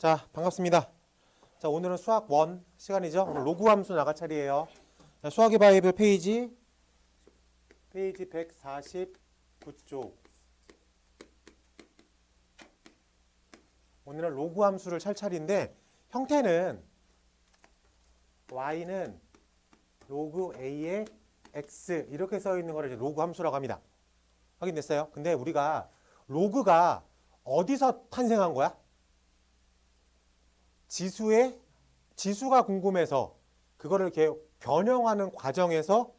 자, 반갑습니다. 자, 오늘은 수학 1 시간이죠. 오늘 로그 함수 나갈 차례예요. 자, 수학의 바이블 페이지 149쪽. 오늘은 로그 함수를 찰 차례인데 형태는 y는 로그 a의 x 이렇게 써 있는 거를 이제 로그 함수라고 합니다. 확인됐어요? 근데 우리가 로그가 어디서 탄생한 거야? 지수가 궁금해서 그거를 이렇게 변형하는 과정에서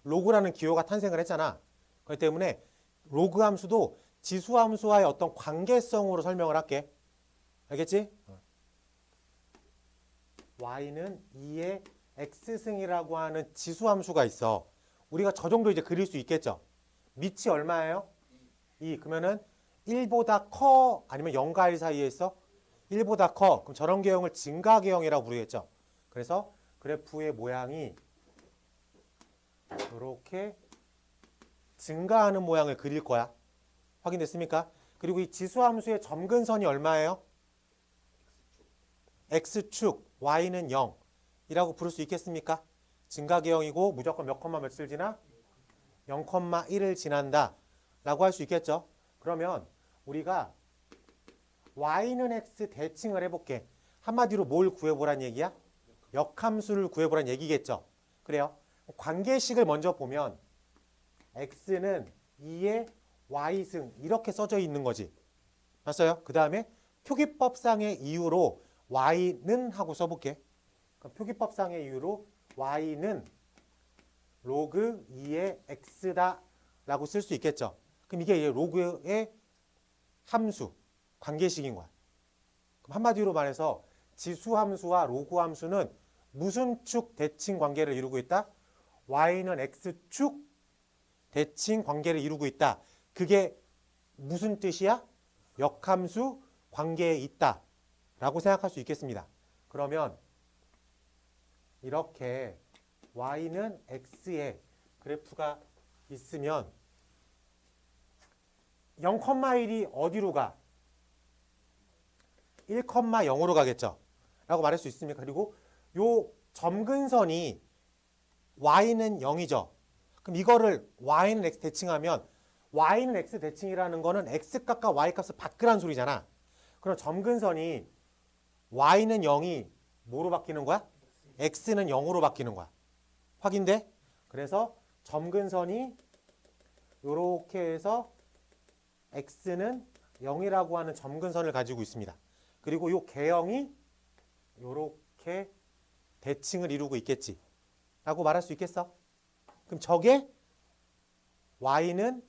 로그라는 기호가 탄생을 했잖아. 그렇기 때문에 로그 함수도 지수 함수와의 어떤 관계성으로 설명을 할게. 알겠지? y는 2의 x승이라고 하는 지수 함수가 있어. 우리가 저 정도 이제 그릴 수 있겠죠? 밑이 얼마예요? 2. 그러면은 1보다 커 아니면 0과 1 사이에 있어? 1보다 커. 그럼 저런 계형을 증가계형이라고 부르겠죠. 그래서 그래프의 모양이 이렇게 증가하는 모양을 그릴 거야. 확인됐습니까? 그리고 이 지수함수의 점근선이 얼마예요? x축, y는 0 이라고 부를 수 있겠습니까? 증가계형이고 무조건 몇 콤마 며칠 지나? 0,1을 지난다 라고 할 수 있겠죠. 그러면 우리가 y는 x 대칭을 해볼게. 한마디로 뭘 구해보란 얘기야? 역함수를 구해보란 얘기겠죠. 그래요. 관계식을 먼저 보면 x는 2의 y승 이렇게 써져 있는 거지. 맞아요? 그 다음에 표기법상의 이유로 y는 하고 써볼게. 그럼 표기법상의 이유로 y는 로그 2의 x다 라고 쓸 수 있겠죠. 그럼 이게 로그의 함수 관계식인 거야. 그럼 한마디로 말해서 지수함수와 로그함수는 무슨 축 대칭 관계를 이루고 있다? y는 x축 대칭 관계를 이루고 있다. 그게 무슨 뜻이야? 역함수 관계에 있다 라고 생각할 수 있겠습니다. 그러면 이렇게 y는 x의 그래프가 있으면 0,1이 어디로 가? 1,0으로 가겠죠. 라고 말할 수 있습니까? 그리고 요 점근선이 y는 0이죠. 그럼 이거를 y는 x 대칭하면 y는 x 대칭이라는 거는 x값과 y값을 바꾸라는 소리잖아. 그럼 점근선이 y는 0이 뭐로 바뀌는 거야? x는 0으로 바뀌는 거야. 확인돼? 그래서 점근선이 이렇게 해서 x는 0이라고 하는 점근선을 가지고 있습니다. 그리고 이 계형이 이렇게 대칭을 이루고 있겠지 라고 말할 수 있겠어? 그럼 저게 y는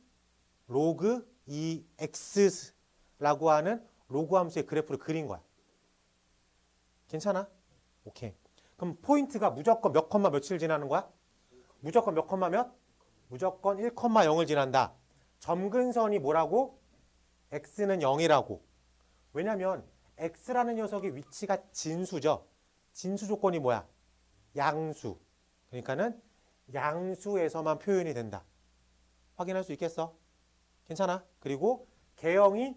로그 2x라고 하는 로그 함수의 그래프를 그린 거야. 괜찮아? 오케이. 그럼 포인트가 무조건 몇 콤마 며칠 지나는 거야? 무조건 몇 콤마 몇? 무조건 1,0을 지난다. 점근선이 뭐라고? x는 0이라고. 왜냐면 x라는 녀석의 위치가 진수죠. 진수 조건이 뭐야? 양수. 그러니까는 양수에서만 표현이 된다. 확인할 수 있겠어? 괜찮아? 그리고 계형이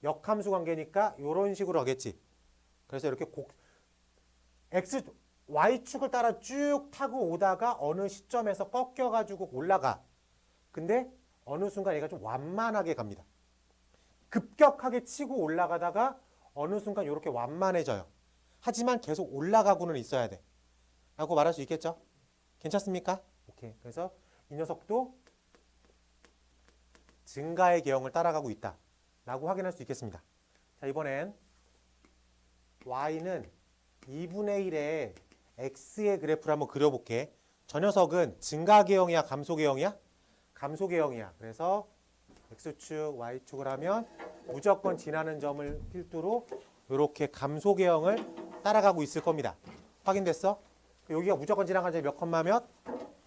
역함수 관계니까 이런 식으로 하겠지. 그래서 이렇게 y축을 따라 쭉 타고 오다가 어느 시점에서 꺾여가지고 올라가. 근데 어느 순간 얘가 좀 완만하게 갑니다. 급격하게 치고 올라가다가 어느 순간 이렇게 완만해져요. 하지만 계속 올라가고는 있어야 돼. 라고 말할 수 있겠죠? 괜찮습니까? 오케이. 그래서 이 녀석도 증가의 계형을 따라가고 있다. 라고 확인할 수 있겠습니다. 자, 이번엔 y는 2분의 1의 x의 그래프를 한번 그려볼게. 저 녀석은 증가 계형이야? 감소 계형이야? 감소 계형이야. 그래서 x축, y축을 하면 무조건 지나는 점을 필두로 이렇게 감소 계형을 따라가고 있을 겁니다. 확인됐어? 여기가 무조건 지나가는 점이 몇 콤마 몇?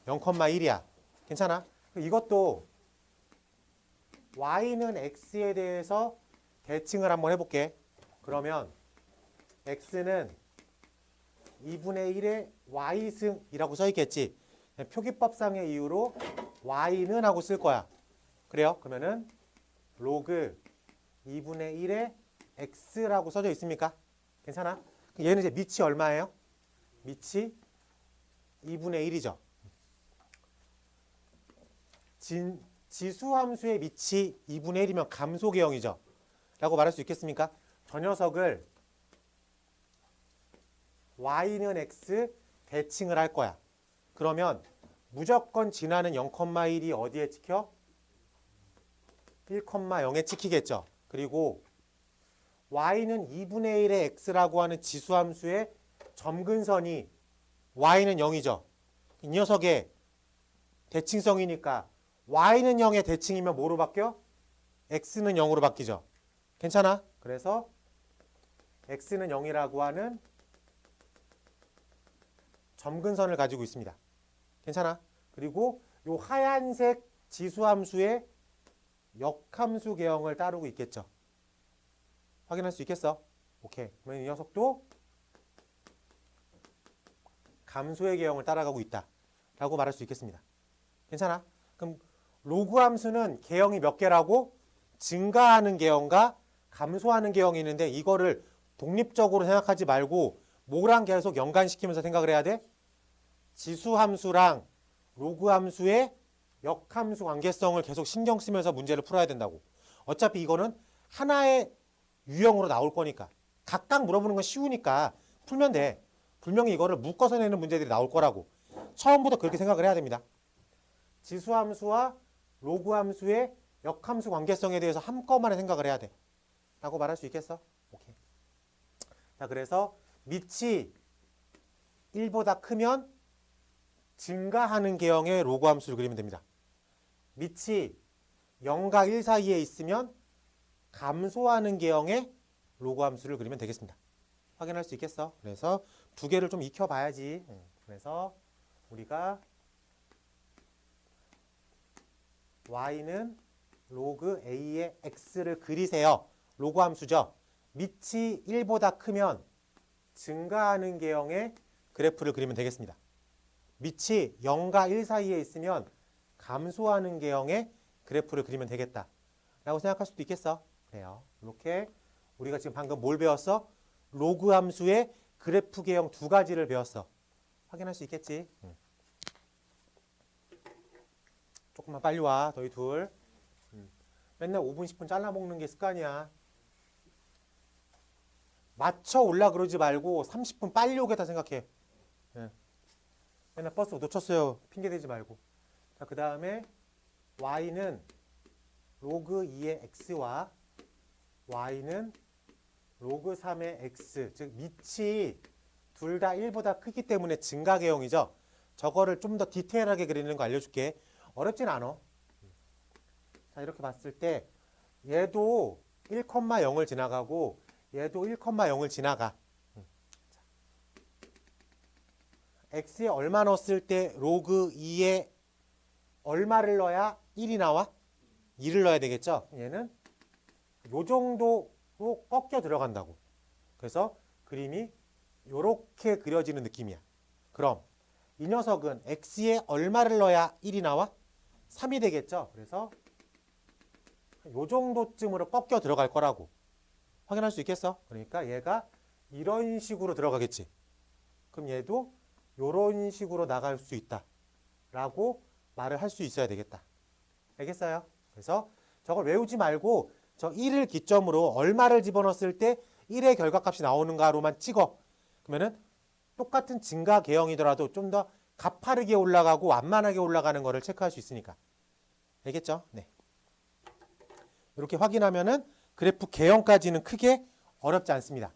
0,1이야. 괜찮아? 이것도 y는 x에 대해서 대칭을 한번 해볼게. 그러면 x는 2분의 1의 y승이라고 써있겠지. 표기법상의 이유로 y는 하고 쓸 거야. 그래요? 그러면은 로그 2분의 1의 x라고 써져 있습니까? 괜찮아? 얘는 이제 밑이 얼마예요? 밑이 2분의 1이죠. 지수함수의 밑이 2분의 1이면 감소계형이죠. 라고 말할 수 있겠습니까? 저 녀석을 y는 x 대칭을 할 거야. 그러면 무조건 지나는 0,1이 어디에 찍혀? 1,0에 찍히겠죠. 그리고 y는 2분의 1의 x라고 하는 지수함수의 점근선이 y는 0이죠. 이 녀석의 대칭성이니까 y는 0의 대칭이면 뭐로 바뀌어? x는 0으로 바뀌죠. 괜찮아? 그래서 x는 0이라고 하는 점근선을 가지고 있습니다. 괜찮아? 그리고 이 하얀색 지수함수의 역함수 계형을 따르고 있겠죠. 확인할 수 있겠어? 오케이. 그러면 이 녀석도 감소의 계형을 따라가고 있다 라고 말할 수 있겠습니다. 괜찮아? 그럼 로그 함수는 계형이 몇 개라고? 증가하는 계형과 감소하는 계형이 있는데 이거를 독립적으로 생각하지 말고 뭐랑 계속 연관시키면서 생각을 해야 돼? 지수함수랑 로그함수의 역함수 관계성을 계속 신경 쓰면서 문제를 풀어야 된다고. 어차피 이거는 하나의 유형으로 나올 거니까. 각각 물어보는 건 쉬우니까 풀면 돼. 분명히 이거를 묶어서 내는 문제들이 나올 거라고. 처음부터 그렇게 생각을 해야 됩니다. 지수함수와 로그함수의 역함수 관계성에 대해서 한꺼번에 생각을 해야 돼. 라고 말할 수 있겠어? 오케이. 자, 그래서 밑이 1보다 크면 증가하는 계형의 로그 함수를 그리면 됩니다. 밑이 0과 1 사이에 있으면 감소하는 계형의 로그 함수를 그리면 되겠습니다. 확인할 수 있겠어? 그래서 두 개를 좀 익혀봐야지. 그래서 우리가 y는 로그 a의 x를 그리세요. 로그 함수죠. 밑이 1보다 크면 증가하는 계형의 그래프를 그리면 되겠습니다. 밑이 0과 1 사이에 있으면 감소하는 계형의 그래프를 그리면 되겠다 라고 생각할 수도 있겠어. 그래요. 이렇게 우리가 지금 방금 뭘 배웠어? 로그 함수의 그래프 계형 두 가지를 배웠어. 확인할 수 있겠지? 조금만 빨리 와. 너희 둘. 맨날 5분 10분 잘라 먹는 게 습관이야. 맞춰 올라 그러지 말고 30분 빨리 오겠다 생각해. 맨날 버스 놓쳤어요. 핑계 대지 말고. 자, 그 다음에 y는 로그 2의 x와 y는 로그 3의 x, 즉 밑이 둘 다 1보다 크기 때문에 증가 계형이죠. 저거를 좀 더 디테일하게 그리는 거 알려줄게. 어렵진 않아. 자, 이렇게 봤을 때 얘도 1,0을 지나가고 얘도 1,0을 지나가. x에 얼마 넣었을 때 로그 2에 얼마를 넣어야 1이 나와? 2를 넣어야 되겠죠? 얘는 요 정도로 꺾여 들어간다고. 그래서 그림이 요렇게 그려지는 느낌이야. 그럼 이 녀석은 x에 얼마를 넣어야 1이 나와? 3이 되겠죠? 그래서 요 정도쯤으로 꺾여 들어갈 거라고. 확인할 수 있겠어? 그러니까 얘가 이런 식으로 들어가겠지. 그럼 얘도 요런 식으로 나갈 수 있다 라고 말을 할 수 있어야 되겠다. 알겠어요? 그래서 저걸 외우지 말고 저 1을 기점으로 얼마를 집어넣었을 때 1의 결과값이 나오는가로만 찍어. 그러면은 똑같은 증가 계형이더라도 좀 더 가파르게 올라가고 완만하게 올라가는 거를 체크할 수 있으니까. 알겠죠? 네. 이렇게 확인하면은 그래프 계형까지는 크게 어렵지 않습니다.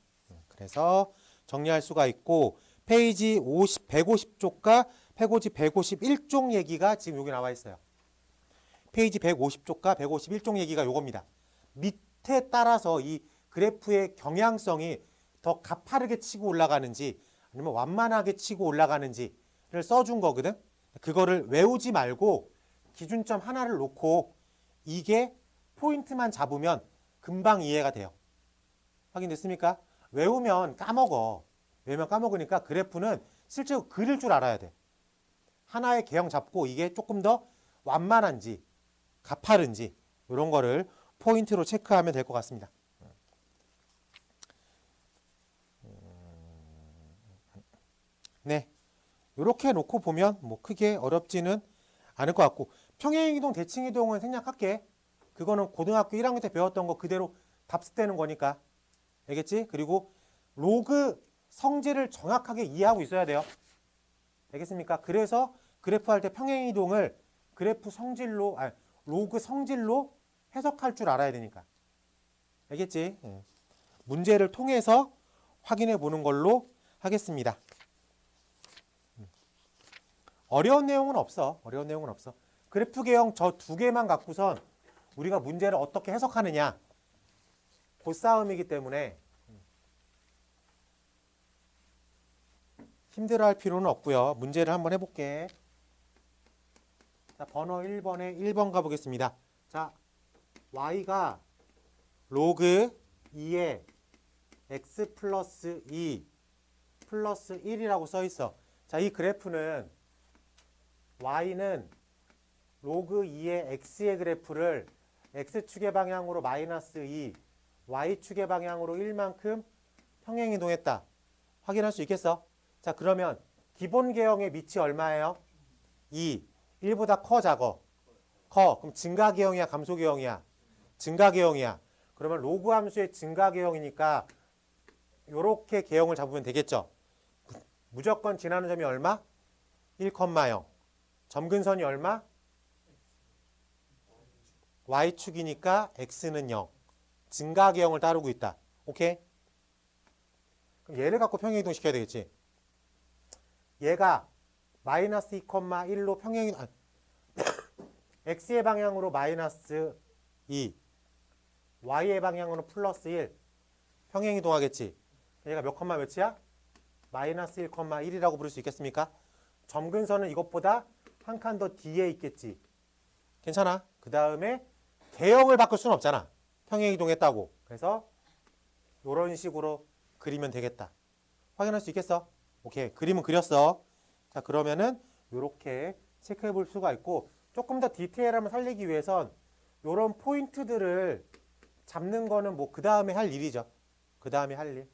그래서 정리할 수가 있고 페이지 150쪽과 페이지 151쪽 얘기가 지금 여기 나와 있어요. 페이지 150쪽과 151쪽 얘기가 요겁니다. 밑에 따라서 이 그래프의 경향성이 더 가파르게 치고 올라가는지 아니면 완만하게 치고 올라가는지를 써준 거거든. 그거를 외우지 말고 기준점 하나를 놓고 이게 포인트만 잡으면 금방 이해가 돼요. 확인됐습니까? 외우면 까먹어. 외우면 까먹으니까 그래프는 실제로 그릴 줄 알아야 돼. 하나의 계형 잡고 이게 조금 더 완만한지 가파른지 이런 거를 포인트로 체크하면 될 것 같습니다. 네, 이렇게 놓고 보면 뭐 크게 어렵지는 않을 것 같고 평행이동, 대칭이동은 생략할게. 그거는 고등학교 1학년 때 배웠던 거 그대로 답습되는 거니까. 알겠지? 그리고 로그 성질을 정확하게 이해하고 있어야 돼요. 알겠습니까? 그래서 그래프 할 때 평행이동을 그래프 성질로, 로그 성질로 해석할 줄 알아야 되니까. 알겠지? 문제를 통해서 확인해 보는 걸로 하겠습니다. 어려운 내용은 없어. 어려운 내용은 없어. 그래프 개형 저 두 개만 갖고선 우리가 문제를 어떻게 해석하느냐. 그 싸움이기 때문에 힘들어할 필요는 없고요. 문제를 한번 해볼게. 자, 번호 1번에 1번 가보겠습니다. 자, y가 로그 2에 x 플러스 2 플러스 1이라고 써 있어. 자, 이 그래프는 y는 로그 2의 x의 그래프를 x축의 방향으로 마이너스 2, y축의 방향으로 1만큼 평행이동했다. 확인할 수 있겠어? 자, 그러면 기본 개형의 밑이 얼마예요? 2. 1보다 커, 작어? 커. 그럼 증가 개형이야, 감소 개형이야? 증가 개형이야. 그러면 로그 함수의 증가 개형이니까 이렇게 개형을 잡으면 되겠죠? 무조건 지나는 점이 얼마? 1,0. 점근선이 얼마? y축이니까 x는 0. 증가 개형을 따르고 있다. 오케이? 그럼 얘를 갖고 평행이동 시켜야 되겠지? 얘가 마이너스 2,1로 평행이동, x의 방향으로 마이너스 2, y의 방향으로 플러스 1 평행이동하겠지? 얘가 몇 컴마 몇이야? 마이너스 1,1이라고 부를 수 있겠습니까? 점근선은 이것보다 한 칸 더 뒤에 있겠지. 괜찮아? 그 다음에 개형을 바꿀 수는 없잖아. 평행이동했다고. 그래서 이런 식으로 그리면 되겠다. 확인할 수 있겠어? 오케이. 그림은 그렸어. 자, 그러면은 이렇게 체크해 볼 수가 있고 조금 더 디테일함을 살리기 위해선 이런 포인트들을 잡는 거는 뭐 그 다음에 할 일이죠. 그 다음에 할 일.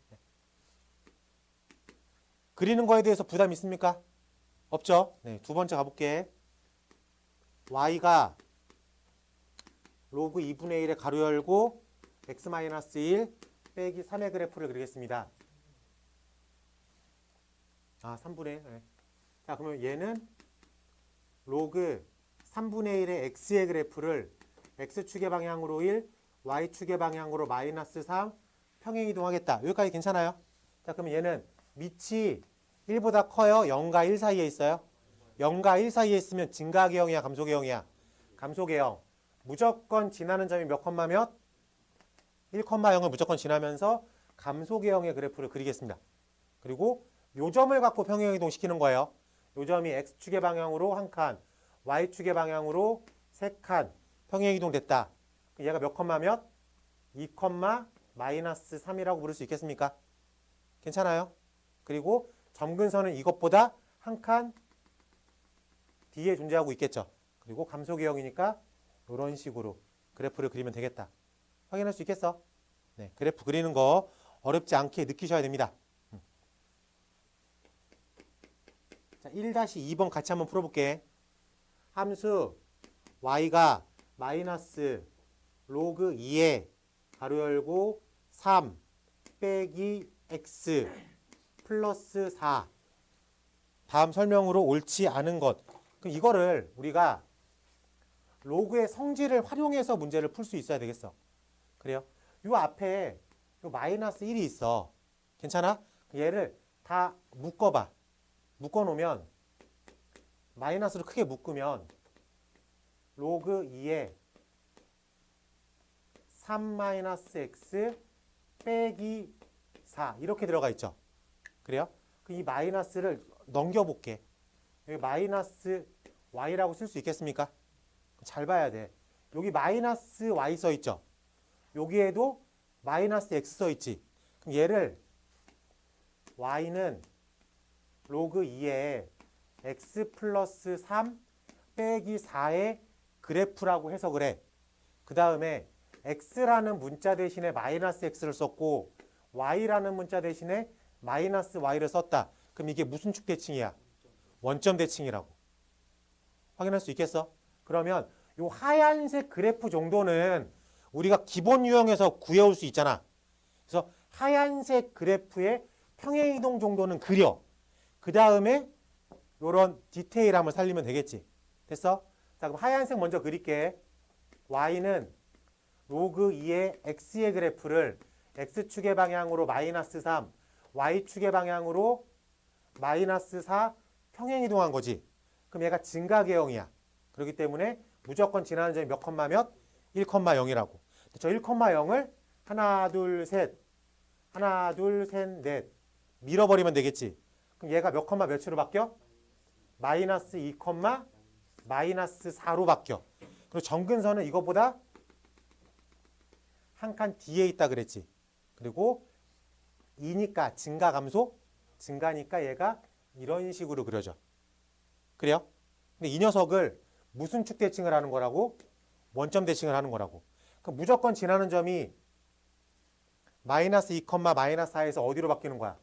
그리는 거에 대해서 부담 있습니까? 없죠? 네, 두 번째 가볼게. y가 로그 2분의 1에 가로 열고 x-1 빼기 3의 그래프를 그리겠습니다. 아, 3분의 1. 네. 자, 그러면 얘는 로그 3분의 1의 x의 그래프를 x축의 방향으로 1, y축의 방향으로 마이너스 3 평행이동하겠다. 여기까지 괜찮아요? 자, 그러면 얘는 밑이 1보다 커요? 0과 1 사이에 있어요? 0과 1 사이에 있으면 증가개형이야, 감소개형이야? 감소개형. 무조건 지나는 점이 몇 컴마 몇? 1,0을 무조건 지나면서 감소개형의 그래프를 그리겠습니다. 그리고 요 점을 갖고 평행이동 시키는 거예요. 요 점이 x축의 방향으로 한 칸, y축의 방향으로 세 칸 평행이동 됐다. 얘가 몇 컴마 몇? 2, 마이너스 3이라고 부를 수 있겠습니까? 괜찮아요? 그리고 점근선은 이것보다 한 칸 뒤에 존재하고 있겠죠. 그리고 감소개형이니까 이런 식으로 그래프를 그리면 되겠다. 확인할 수 있겠어? 네, 그래프 그리는 거 어렵지 않게 느끼셔야 됩니다. 자, 1-2번 같이 한번 풀어볼게. 함수 y가 마이너스 로그 2에 가로 열고 3 빼기 x 플러스 4 다음 설명으로 옳지 않은 것. 그럼 이거를 우리가 로그의 성질을 활용해서 문제를 풀 수 있어야 되겠어. 그래요? 요 앞에 요 마이너스 1이 있어. 괜찮아? 얘를 다 묶어봐. 묶어놓으면 마이너스로 크게 묶으면 로그 2에 3-x 빼기 4 이렇게 들어가 있죠. 그래요? 이 마이너스를 넘겨볼게. 여기 마이너스 y라고 쓸 수 있겠습니까? 잘 봐야 돼. 여기 마이너스 y 써 있죠. 여기에도 마이너스 x 써 있지. 그럼 얘를 y는 로그 2에 x 플러스 3 빼기 4의 그래프라고 해석을 해. 그 다음에 x라는 문자 대신에 마이너스 x를 썼고 y라는 문자 대신에 마이너스 y를 썼다. 그럼 이게 무슨 축 대칭이야? 원점 대칭이라고. 확인할 수 있겠어? 그러면 요 하얀색 그래프 정도는 우리가 기본 유형에서 구해올 수 있잖아. 그래서 하얀색 그래프의 평행이동 정도는 그려. 그 다음에 요런 디테일함을 살리면 되겠지. 됐어? 자, 그럼 하얀색 먼저 그릴게. y는 로그 2의 x의 그래프를 x축의 방향으로 마이너스 3, y축의 방향으로 마이너스 4 평행이동한 거지. 그럼 얘가 증가계형이야. 그렇기 때문에 무조건 지나는 점이 몇 컴마 몇? 1,0이라고. 저 1,0을 하나, 둘, 셋, 하나, 둘, 셋, 넷 밀어버리면 되겠지. 그럼 얘가 몇 컴마 몇으로 바뀌어? 마이너스 2, 마이너스 4로 바뀌어. 그리고 점근선은 이거보다 한 칸 뒤에 있다 그랬지. 그리고 2니까 증가 감소? 증가니까 얘가 이런 식으로 그려져. 그래요? 근데 이 녀석을 무슨 축 대칭을 하는 거라고? 원점 대칭을 하는 거라고. 그럼 무조건 지나는 점이 마이너스 2, 마이너스 4에서 어디로 바뀌는 거야?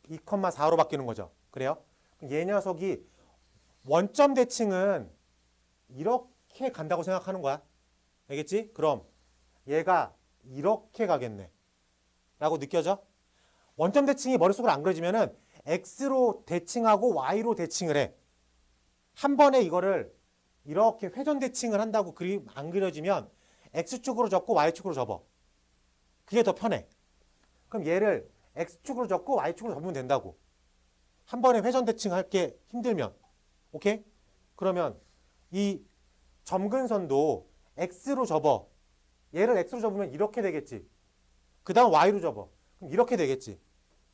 2, 4로 바뀌는 거죠. 그래요? 얘 녀석이 원점 대칭은 이렇게 간다고 생각하는 거야. 알겠지? 그럼 얘가 이렇게 가겠네. 라고 느껴져? 원점 대칭이 머릿속으로 안 그려지면은 x로 대칭하고 y로 대칭을 해. 한 번에 이거를 이렇게 회전 대칭을 한다고 안 그려지면 x축으로 접고 y축으로 접어. 그게 더 편해. 그럼 얘를 x축으로 접고 y축으로 접으면 된다고. 한 번에 회전 대칭할 게 힘들면. 오케이? 그러면 이 점근선도 x로 접어. 얘를 x로 접으면 이렇게 되겠지. 그 다음 y로 접어. 그럼 이렇게 되겠지.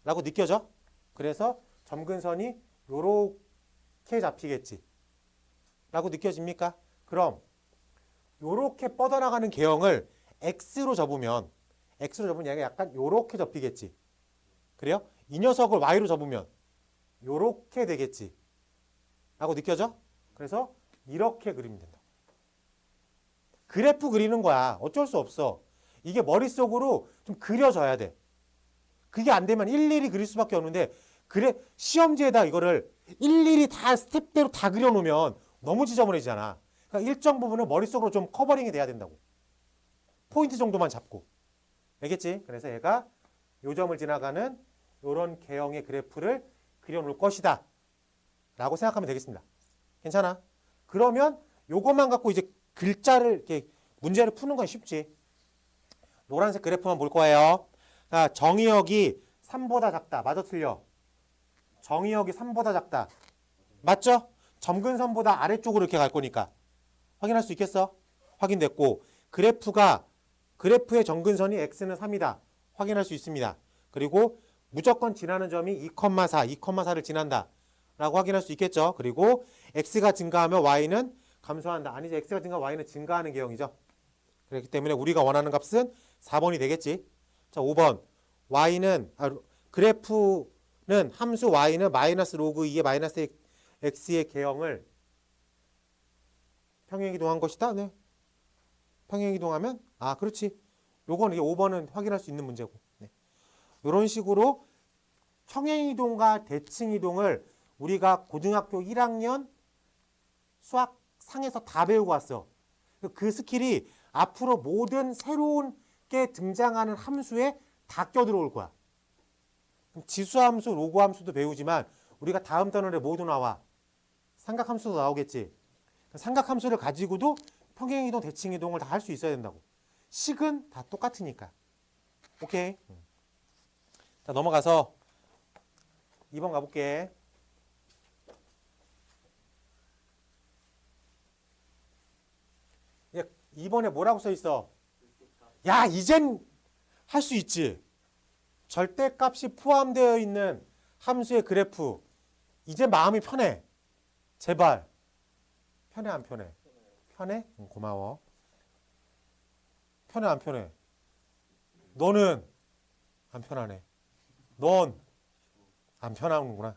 라고 느껴져? 그래서 점근선이 요렇게 잡히겠지. 라고 느껴집니까? 그럼 요렇게 뻗어나가는 개형을 x로 접으면 얘가 약간 요렇게 접히겠지. 그래요? 이 녀석을 y로 접으면 요렇게 되겠지. 라고 느껴져? 그래서 이렇게 그리면 된다. 그래프 그리는 거야. 어쩔 수 없어. 이게 머릿속으로 좀 그려져야 돼. 그게 안 되면 일일이 그릴 수밖에 없는데 그래 시험지에다 이거를 일일이 다 스텝대로 다 그려놓으면 너무 지저분해지잖아. 그러니까 일정 부분은 머릿속으로 좀 커버링이 돼야 된다고. 포인트 정도만 잡고. 알겠지? 그래서 얘가 요 점을 지나가는 요런 개형의 그래프를 그려놓을 것이다. 라고 생각하면 되겠습니다. 괜찮아? 그러면 요것만 갖고 이제 글자를 이렇게 문제를 푸는 건 쉽지. 노란색 그래프만 볼 거예요. 자, 정의역이 3보다 작다. 맞아 틀려? 정의역이 3보다 작다. 맞죠? 점근선보다 아래쪽으로 이렇게 갈 거니까. 확인할 수 있겠어? 확인됐고 그래프의 점근선이 x는 3이다. 확인할 수 있습니다. 그리고 무조건 지나는 점이 2,4, 2,4를 지난다. 라고 확인할 수 있겠죠. 그리고 x가 증가하면 y는 감소한다. 아니죠. x가 증가하면 y는 증가하는 개형이죠. 그렇기 때문에 우리가 원하는 값은 4번이 되겠지. 자, 5번. 그래프는 함수 y는 마이너스 로그 2의 마이너스 x의 개형을 평행이동한 것이다. 네. 평행이동하면 그렇지. 요건 이게 5번은 확인할 수 있는 문제고. 네. 이런 식으로 평행이동과 대칭이동을 우리가 고등학교 1학년 수학 상에서 다 배우고 왔어. 그 스킬이 앞으로 모든 새로운 게 등장하는 함수에 다 껴들어올 거야. 지수함수, 로그함수도 배우지만 우리가 다음 단원에 모두 나와. 삼각함수도 나오겠지. 삼각함수를 가지고도 평행이동, 대칭이동을 다 할 수 있어야 된다고. 식은 다 똑같으니까. 오케이. 자, 넘어가서 2번 가볼게. 야, 2번에 뭐라고 써 있어? 야, 이젠 할 수 있지. 절대값이 포함되어 있는 함수의 그래프. 이제 마음이 편해. 제발. 편해 안 편해? 편해? 응, 고마워. 편해 안 편해? 너는 안 편하네. 넌 안 편하는구나.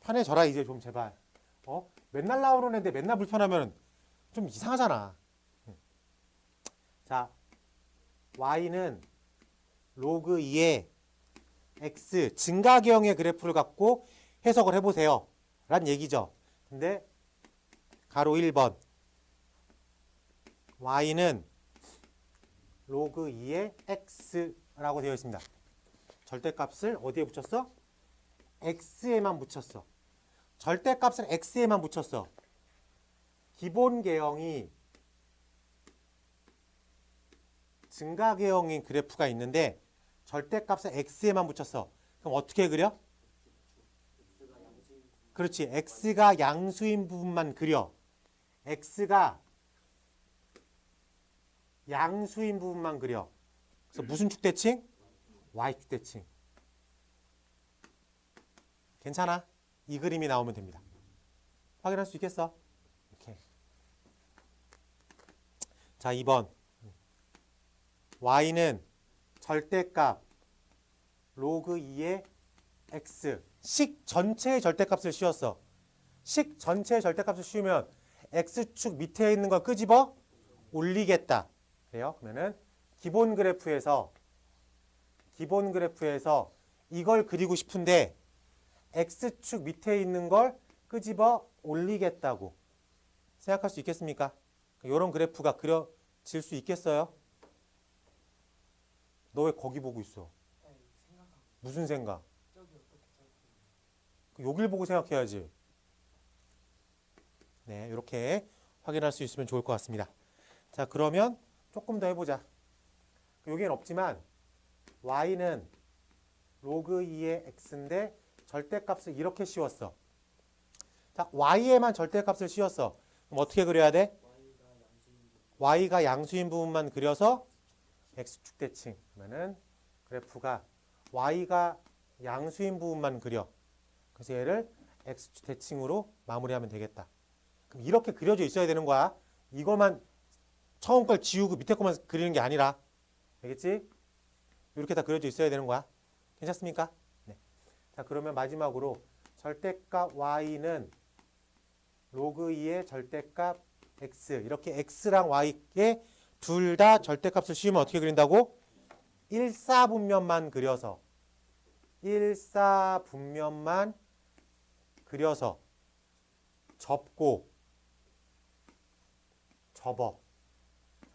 편해져라 이제 좀 제발. 맨날 나오는 애인데 맨날 불편하면 좀 이상하잖아. 자, y는 로그 2의 x 증가계형의 그래프를 갖고 해석을 해보세요 라는 얘기죠. 근데 가로 1번 y는 로그 2의 x라고 되어 있습니다. 절대값을 어디에 붙였어? x에만 붙였어. 절대값을 x에만 붙였어. 기본 계형이 증가계형인 그래프가 있는데 절대값을 x에만 붙였어. 그럼 어떻게 그려? 그렇지. x가 양수인 부분만 그려. x가 양수인 부분만 그려. 그래서 무슨 축대칭? y축대칭. 괜찮아? 이 그림이 나오면 됩니다. 확인할 수 있겠어? 오케이. 자, 2번. y는 절대값 로그 2의 x. 식 전체의 절대값을 씌웠어. 식 전체의 절대값을 씌우면 x축 밑에 있는 걸 끄집어 올리겠다. 그래요? 그러면은 기본 그래프에서 이걸 그리고 싶은데 x축 밑에 있는 걸 끄집어 올리겠다고 생각할 수 있겠습니까? 이런 그래프가 그려질 수 있겠어요? 너 왜 거기 보고 있어? 무슨 생각? 여길 보고 생각해야지. 네, 이렇게 확인할 수 있으면 좋을 것 같습니다. 자, 그러면 조금 더 해보자. 여기엔 없지만 y는 로그 2의 x인데 절대값을 이렇게 씌웠어. 자, y에만 절대값을 씌웠어. 그럼 어떻게 그려야 돼? y가 양수인 부분만 그려서 x축 대칭. 그러면은 그래프가 y가 양수인 부분만 그려. 그래서 얘를 x축 대칭으로 마무리하면 되겠다. 그럼 이렇게 그려져 있어야 되는 거야. 이거만 처음 걸 지우고 밑에 것만 그리는 게 아니라. 알겠지? 이렇게 다 그려져 있어야 되는 거야. 괜찮습니까? 네. 자, 그러면 마지막으로 절대값 y는 로그 2의 절대값 x. 이렇게 x랑 y에 둘 다 절대값을 씌우면 어떻게 그린다고? 일사분면만 그려서 접고 접어.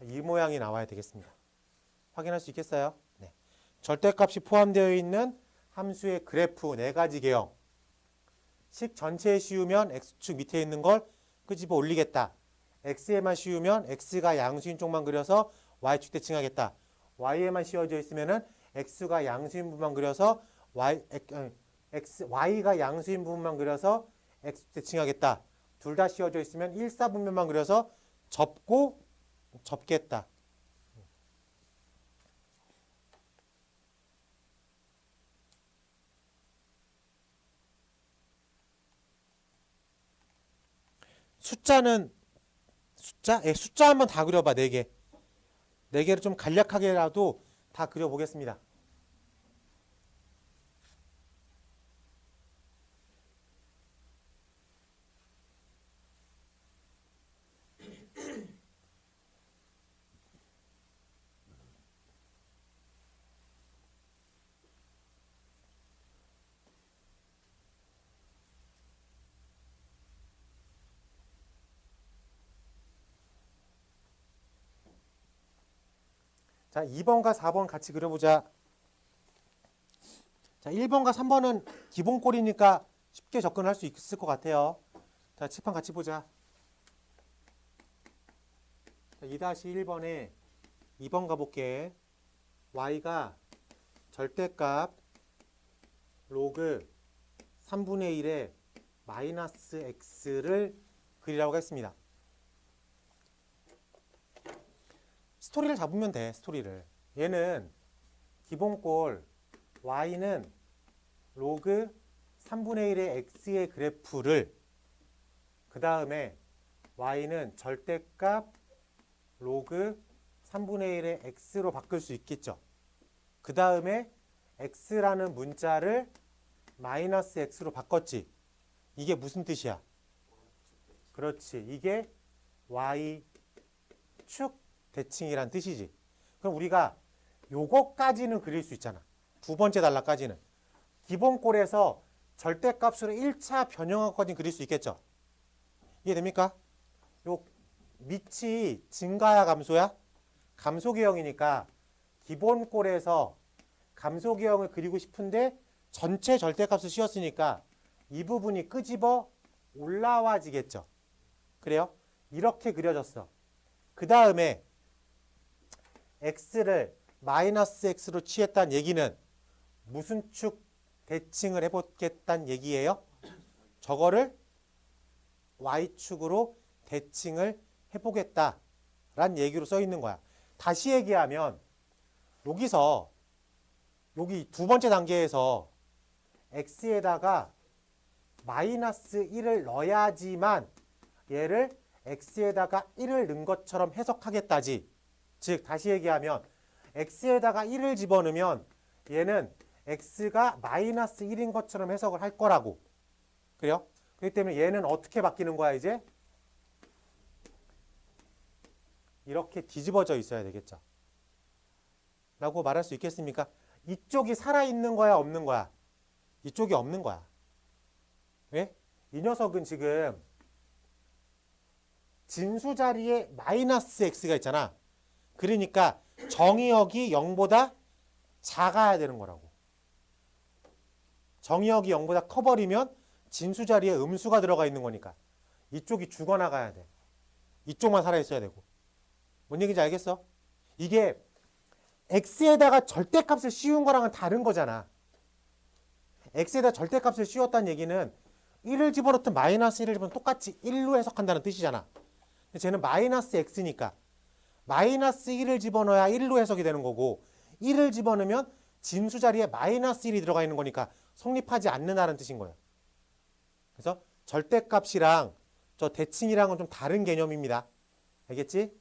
이 모양이 나와야 되겠습니다. 확인할 수 있겠어요? 네. 절대값이 포함되어 있는 함수의 그래프 4가지 계형. 식 전체에 씌우면 x축 밑에 있는 걸 끄집어 올리겠다. x에만 씌우면 x가 양수인 쪽만 그려서 y축 대칭하겠다. y에만 씌워져 있으면은 x가 양수인 부분만 그려서 y가 양수인 부분만 그려서 x축 대칭하겠다. 둘 다 씌워져 있으면 일사분면만 그려서 접겠다. 숫자는 숫자 한번 다 그려봐. 4개. 4개를 좀 간략하게라도 다 그려보겠습니다. 자, 2번과 4번 같이 그려보자. 자, 1번과 3번은 기본꼴이니까 쉽게 접근할 수 있을 것 같아요. 자, 칠판 같이 보자. 자, 2-1번에 2번 가볼게. y가 절대값 로그 3분의 1의 마이너스 x를 그리라고 했습니다. 스토리를 잡으면 돼. 스토리를. 얘는 기본꼴 y는 로그 3분의 1의 x의 그래프를 그 다음에 y는 절대값 로그 3분의 1의 x로 바꿀 수 있겠죠. 그 다음에 x라는 문자를 마이너스 x로 바꿨지. 이게 무슨 뜻이야? 그렇지. 이게 y축 대칭이란 뜻이지. 그럼 우리가 요거까지는 그릴 수 있잖아. 두 번째 단락까지는. 기본꼴에서 절대값으로 1차 변형한 것까지 그릴 수 있겠죠. 이해됩니까? 요 밑이 증가야 감소야? 감소기형이니까 기본꼴에서 감소기형을 그리고 싶은데 전체 절대값을 씌웠으니까 이 부분이 끄집어 올라와지겠죠. 그래요? 이렇게 그려졌어. 그 다음에 x를 마이너스 x로 취했다는 얘기는 무슨 축 대칭을 해보겠다는 얘기예요? 저거를 y축으로 대칭을 해보겠다라는 얘기로 써 있는 거야. 다시 얘기하면 여기서 여기 두 번째 단계에서 x에다가 마이너스 1을 넣어야지만 얘를 x에다가 1을 넣은 것처럼 해석하겠다지. 즉 다시 얘기하면 x에다가 1을 집어넣으면 얘는 x가 마이너스 1인 것처럼 해석을 할 거라고. 그래요? 그렇기 때문에 얘는 어떻게 바뀌는 거야 이제? 이렇게 뒤집어져 있어야 되겠죠. 라고 말할 수 있겠습니까? 이쪽이 살아있는 거야 없는 거야? 이쪽이 없는 거야. 왜? 이 녀석은 지금 진수 자리에 마이너스 x가 있잖아. 그러니까 정의역이 0보다 작아야 되는 거라고. 정의역이 0보다 커버리면 진수 자리에 음수가 들어가 있는 거니까 이쪽이 죽어나가야 돼. 이쪽만 살아있어야 되고. 뭔 얘기인지 알겠어? 이게 x에다가 절대값을 씌운 거랑은 다른 거잖아. x에다 절대값을 씌웠다는 얘기는 1을 집어넣든 마이너스 1을 집어넣든 똑같이 1로 해석한다는 뜻이잖아. 근데 쟤는 마이너스 x니까 마이너스 1을 집어넣어야 1로 해석이 되는 거고 1을 집어넣으면 진수 자리에 마이너스 1이 들어가 있는 거니까 성립하지 않는다는 뜻인 거예요. 그래서 절대값이랑 저 대칭이랑은 좀 다른 개념입니다. 알겠지?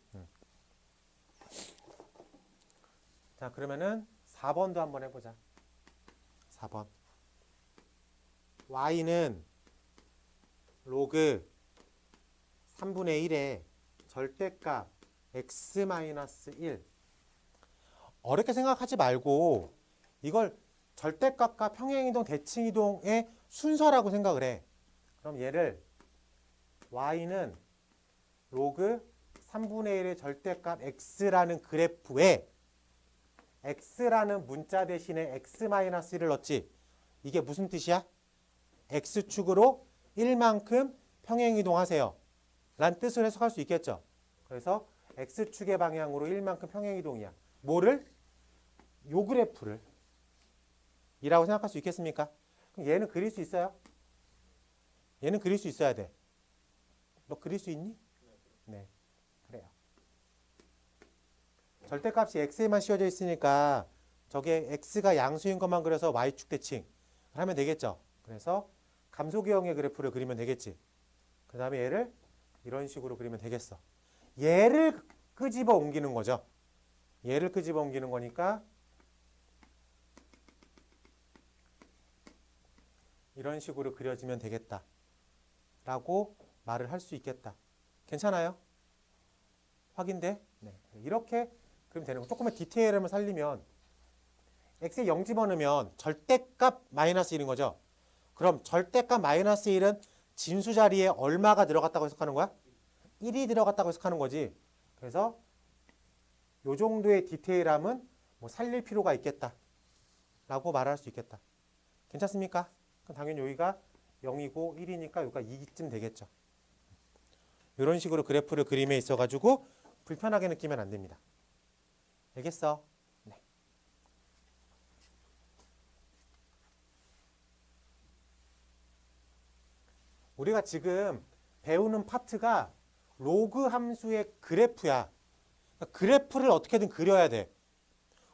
자, 그러면은 4번도 한번 해보자. 4번. y는 로그 3분의 1의 절대값 x-1. 어렵게 생각하지 말고 이걸 절대값과 평행이동, 대칭이동의 순서라고 생각을 해. 그럼 얘를 y는 로그 3분의 1의 절대값 x라는 그래프에 x라는 문자 대신에 x-1을 넣었지. 이게 무슨 뜻이야? x축으로 1만큼 평행이동하세요. 란 뜻을 해석할 수 있겠죠. 그래서 x축의 방향으로 1만큼 평행이동이야. 뭐를? 요 그래프를 이라고 생각할 수 있겠습니까? 그럼 얘는 그릴 수 있어요? 얘는 그릴 수 있어야 돼. 너 그릴 수 있니? 네. 그래요. 절대값이 x에만 씌워져 있으니까 저게 x가 양수인 것만 그려서 y축 대칭을 하면 되겠죠. 그래서 감소기형의 그래프를 그리면 되겠지. 그 다음에 얘를 이런 식으로 그리면 되겠어. 얘를 끄집어 옮기는 거죠. 얘를 끄집어 옮기는 거니까 이런 식으로 그려지면 되겠다 라고 말을 할 수 있겠다. 괜찮아요? 확인돼? 네. 이렇게 그러면 되는 거. 조금만 디테일함을 살리면 x에 0 집어넣으면 절대값 마이너스 1인 거죠. 그럼 절대값 마이너스 1은 진수 자리에 얼마가 들어갔다고 해석하는 거야? 1이 들어갔다고 해석하는 거지. 그래서 요 정도의 디테일함은 뭐 살릴 필요가 있겠다 라고 말할 수 있겠다. 괜찮습니까? 그럼 당연히 여기가 0이고 1이니까 여기가 2쯤 되겠죠. 이런 식으로 그래프를 그림에 있어가지고 불편하게 느끼면 안 됩니다. 알겠어? 네. 우리가 지금 배우는 파트가 로그 함수의 그래프야. 그러니까 그래프를 어떻게든 그려야 돼.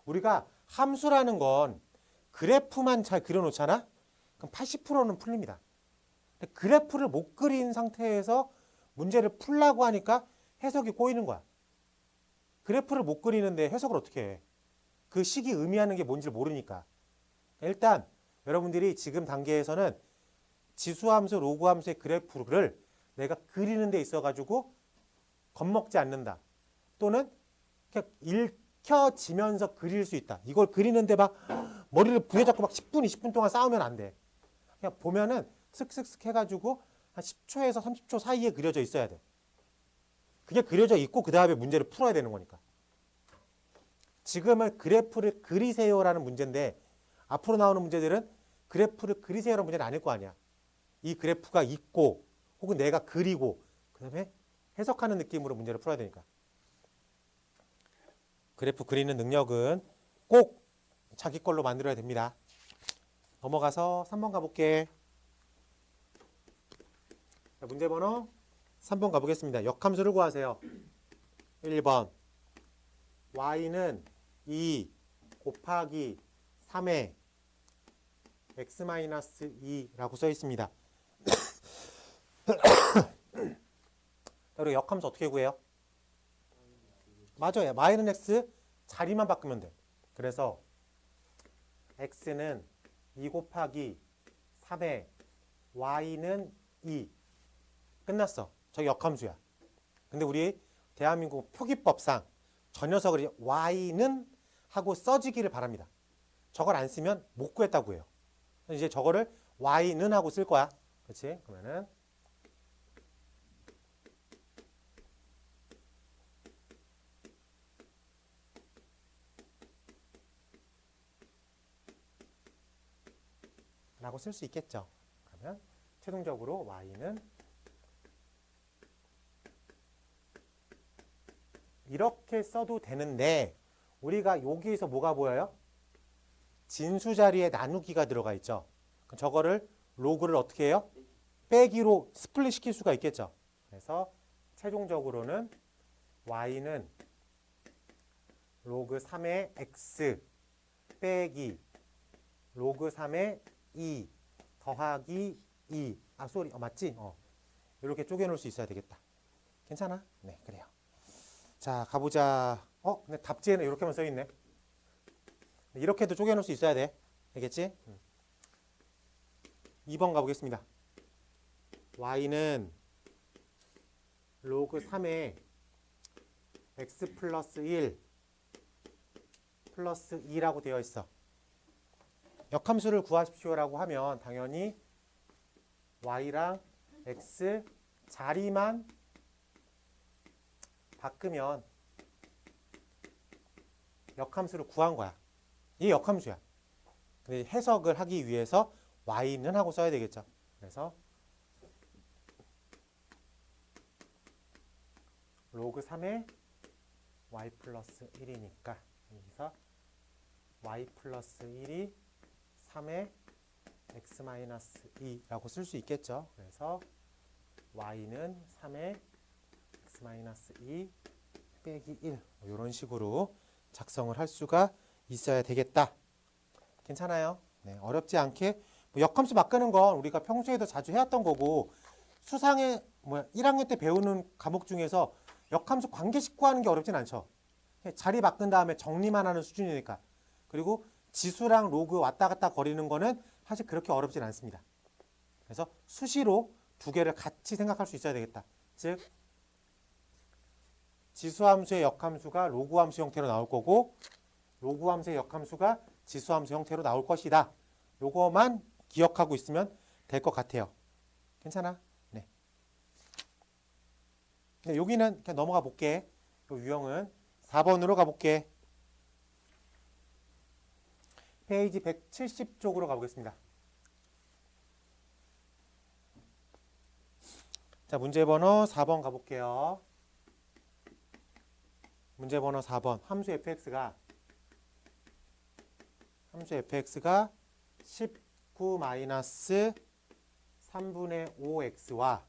우리가 함수라는 건 그래프만 잘 그려놓잖아? 그럼 80%는 풀립니다. 근데 그래프를 못 그린 상태에서 문제를 풀라고 하니까 해석이 꼬이는 거야. 그래프를 못 그리는데 해석을 어떻게 해? 그 식이 의미하는 게 뭔지를 모르니까. 일단 여러분들이 지금 단계에서는 지수함수, 로그함수의 그래프를 내가 그리는 데 있어가지고 겁먹지 않는다. 또는 그냥 읽혀지면서 그릴 수 있다. 이걸 그리는데 막 머리를 부여잡고 막 10분, 20분 동안 싸우면 안 돼. 그냥 보면은 슥슥슥 해가지고 한 10초에서 30초 사이에 그려져 있어야 돼. 그게 그려져 있고 그 다음에 문제를 풀어야 되는 거니까. 지금은 그래프를 그리세요라는 문제인데 앞으로 나오는 문제들은 그래프를 그리세요라는 문제는 아닐 거 아니야. 이 그래프가 있고 혹은 내가 그리고 그 다음에 해석하는 느낌으로 문제를 풀어야 되니까. 그래프 그리는 능력은 꼭 자기 걸로 만들어야 됩니다. 넘어가서 3번 가볼게. 자, 문제 번호 3번 가보겠습니다. 역함수를 구하세요. 1번 y는 2 곱하기 3의 x-2라고 써 있습니다. 그리고 역함수 어떻게 구해요? 맞아요. y는 x 자리만 바꾸면 돼. 그래서 x는 2 곱하기 3의 y는 2. 끝났어. 저기 역함수야. 근데 우리 대한민국 표기법상 저 녀석을 y는 하고 써지기를 바랍니다. 저걸 안 쓰면 못 구했다고 해요. 이제 저거를 y는 하고 쓸 거야. 그렇지? 그러면은 라고 쓸 수 있겠죠. 그러면 최종적으로 y는 이렇게 써도 되는데 우리가 여기에서 뭐가 보여요? 진수 자리에 나누기가 들어가 있죠. 그럼 저거를 로그를 어떻게 해요? 빼기로 스플릿 시킬 수가 있겠죠. 그래서 최종적으로는 y는 로그 3의 x 빼기 로그 3의 2 더하기 2. 아, 쏘리. 맞지? 이렇게 쪼개놓을 수 있어야 되겠다. 괜찮아? 네, 그래요. 자, 가보자. 근데 답지에는 이렇게만 써있네. 이렇게도 쪼개놓을 수 있어야 돼. 알겠지? 2번 가보겠습니다. y는 로그 3의 x 플러스 1 플러스 2라고 되어 있어. 역함수를 구하십시오라고 하면 당연히 y랑 x 자리만 바꾸면 역함수를 구한 거야. 이게 역함수야. 근데 해석을 하기 위해서 y는 하고 써야 되겠죠. 그래서 로그 3의 y 플러스 1이니까 여기서 y 플러스 1이 3의 x-2라고 쓸 수 있겠죠. 그래서 y는 3의 x-2 빼기 1 이런 식으로 작성을 할 수가 있어야 되겠다. 괜찮아요? 네, 어렵지 않게 역함수 바꾸는 건 우리가 평소에도 자주 해왔던 거고 수상의 1학년 때 배우는 과목 중에서 역함수 관계식 구하는 게 어렵진 않죠. 자리 바꾼 다음에 정리만 하는 수준이니까. 그리고 지수랑 로그 왔다 갔다 거리는 거는 사실 그렇게 어렵진 않습니다. 그래서 수시로 두 개를 같이 생각할 수 있어야 되겠다. 즉 지수함수의 역함수가 로그함수 형태로 나올 거고 로그함수의 역함수가 지수함수 형태로 나올 것이다. 요거만 기억하고 있으면 될 것 같아요. 괜찮아? 네. 여기는 그냥 넘어가 볼게. 요 유형은 4번으로 가볼게. 페이지 170쪽으로 가보겠습니다. 자, 문제 번호 4번 가볼게요. 문제 번호 4번. 함수 fx가 19-3분의 5x와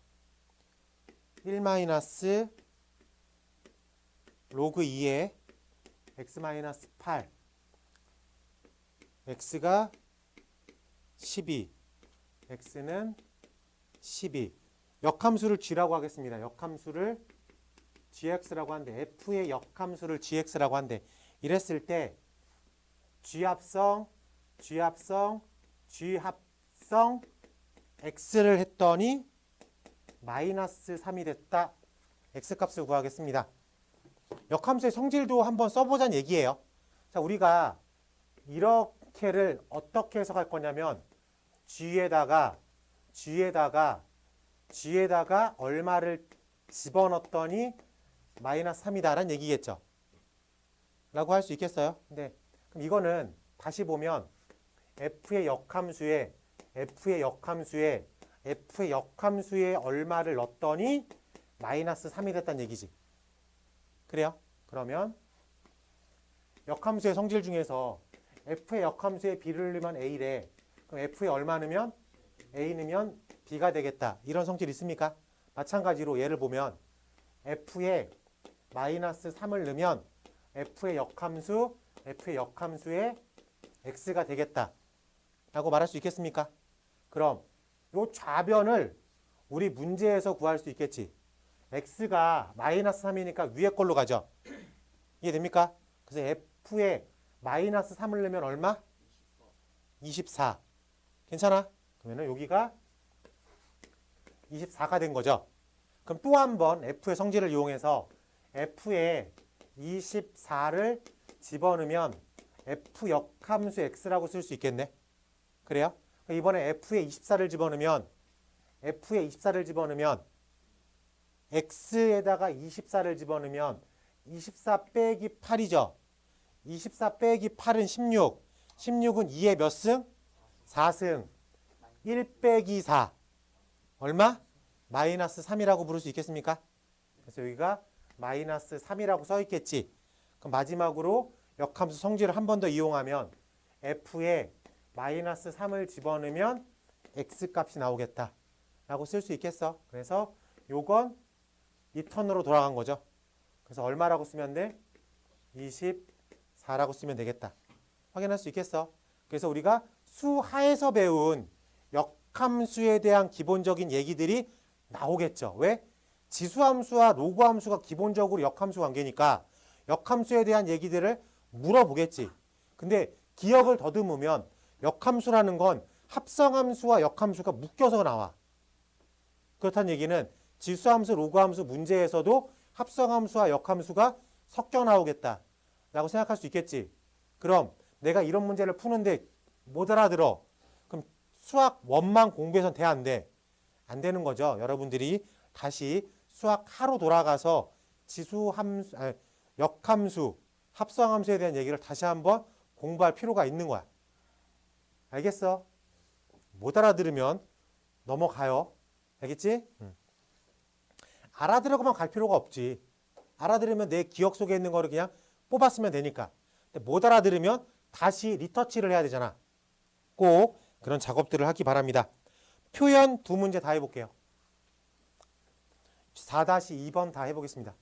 1 로그 2의 x-8 x가 12 x는 12 역함수를 g라고 하겠습니다. 역함수를 gx라고 한대. f의 역함수를 gx라고 한대. 이랬을 때 g합성 x를 했더니 마이너스 3이 됐다. x값을 구하겠습니다. 역함수의 성질도 한번 써보자는 얘기예요. 자, 우리가 역해를 어떻게 해석할 거냐면 G에다가 얼마를 집어넣었더니 마이너스 3이다라는 얘기겠죠. 라고 할 수 있겠어요. 근데 그럼 이거는 다시 보면 F의 역함수에 얼마를 넣었더니 마이너스 3이 됐다는 얘기지. 그래요? 그러면 역함수의 성질 중에서 F의 역함수에 B를 넣으면 A래. 그럼 F에 얼마 넣으면 A 넣으면 B가 되겠다. 이런 성질 있습니까? 마찬가지로 예를 보면 F에 마이너스 3을 넣으면 F의 역함수에 X가 되겠다. 라고 말할 수 있겠습니까? 그럼 이 좌변을 우리 문제에서 구할 수 있겠지. X가 마이너스 3이니까 위에 걸로 가죠. 이해됩니까? 그래서 F에 마이너스 3을 넣으면 얼마? 24. 괜찮아? 그러면 여기가 24가 된 거죠. 그럼 또 한 번 F의 성질을 이용해서 F에 24를 집어넣으면 F 역함수 X라고 쓸 수 있겠네. 그래요? 이번에 F에 24를 집어넣으면 X에다가 24를 집어넣으면 24 빼기 8이죠. 24 빼기 8은 16. 16은 2의 몇 승? 4승. 1 빼기 4. 얼마? 마이너스 3이라고 부를 수 있겠습니까? 그래서 여기가 마이너스 3이라고 써 있겠지. 그럼 마지막으로 역함수 성질을 한 번 더 이용하면 F에 마이너스 3을 집어넣으면 X 값이 나오겠다. 라고 쓸 수 있겠어. 그래서 요건 이 턴으로 돌아간 거죠. 그래서 얼마라고 쓰면 돼? 24라고 쓰면 되겠다. 확인할 수 있겠어. 그래서 우리가 수하에서 배운 역함수에 대한 기본적인 얘기들이 나오겠죠. 왜? 지수함수와 로그함수가 기본적으로 역함수 관계니까 역함수에 대한 얘기들을 물어보겠지. 근데 기억을 더듬으면 역함수라는 건 합성함수와 역함수가 묶여서 나와. 그렇다는 얘기는 지수함수, 로그함수 문제에서도 합성함수와 역함수가 섞여 나오겠다라고 생각할 수 있겠지. 그럼 내가 이런 문제를 푸는데 못 알아들어. 그럼 수학 원만 공부해서는 돼, 안 돼? 안 되는 거죠. 여러분들이 다시 수학 하로 돌아가서 지수함수, 역함수, 합성함수에 대한 얘기를 다시 한번 공부할 필요가 있는 거야. 알겠어? 못 알아들으면 넘어가요. 알겠지? 알아들으고만 갈 필요가 없지. 알아들으면 내 기억 속에 있는 거를 그냥 뽑았으면 되니까. 근데 못 알아들으면 다시 리터치를 해야 되잖아. 꼭 그런 작업들을 하기 바랍니다. 표현 두 문제 다 해볼게요. 4-2번 다 해보겠습니다.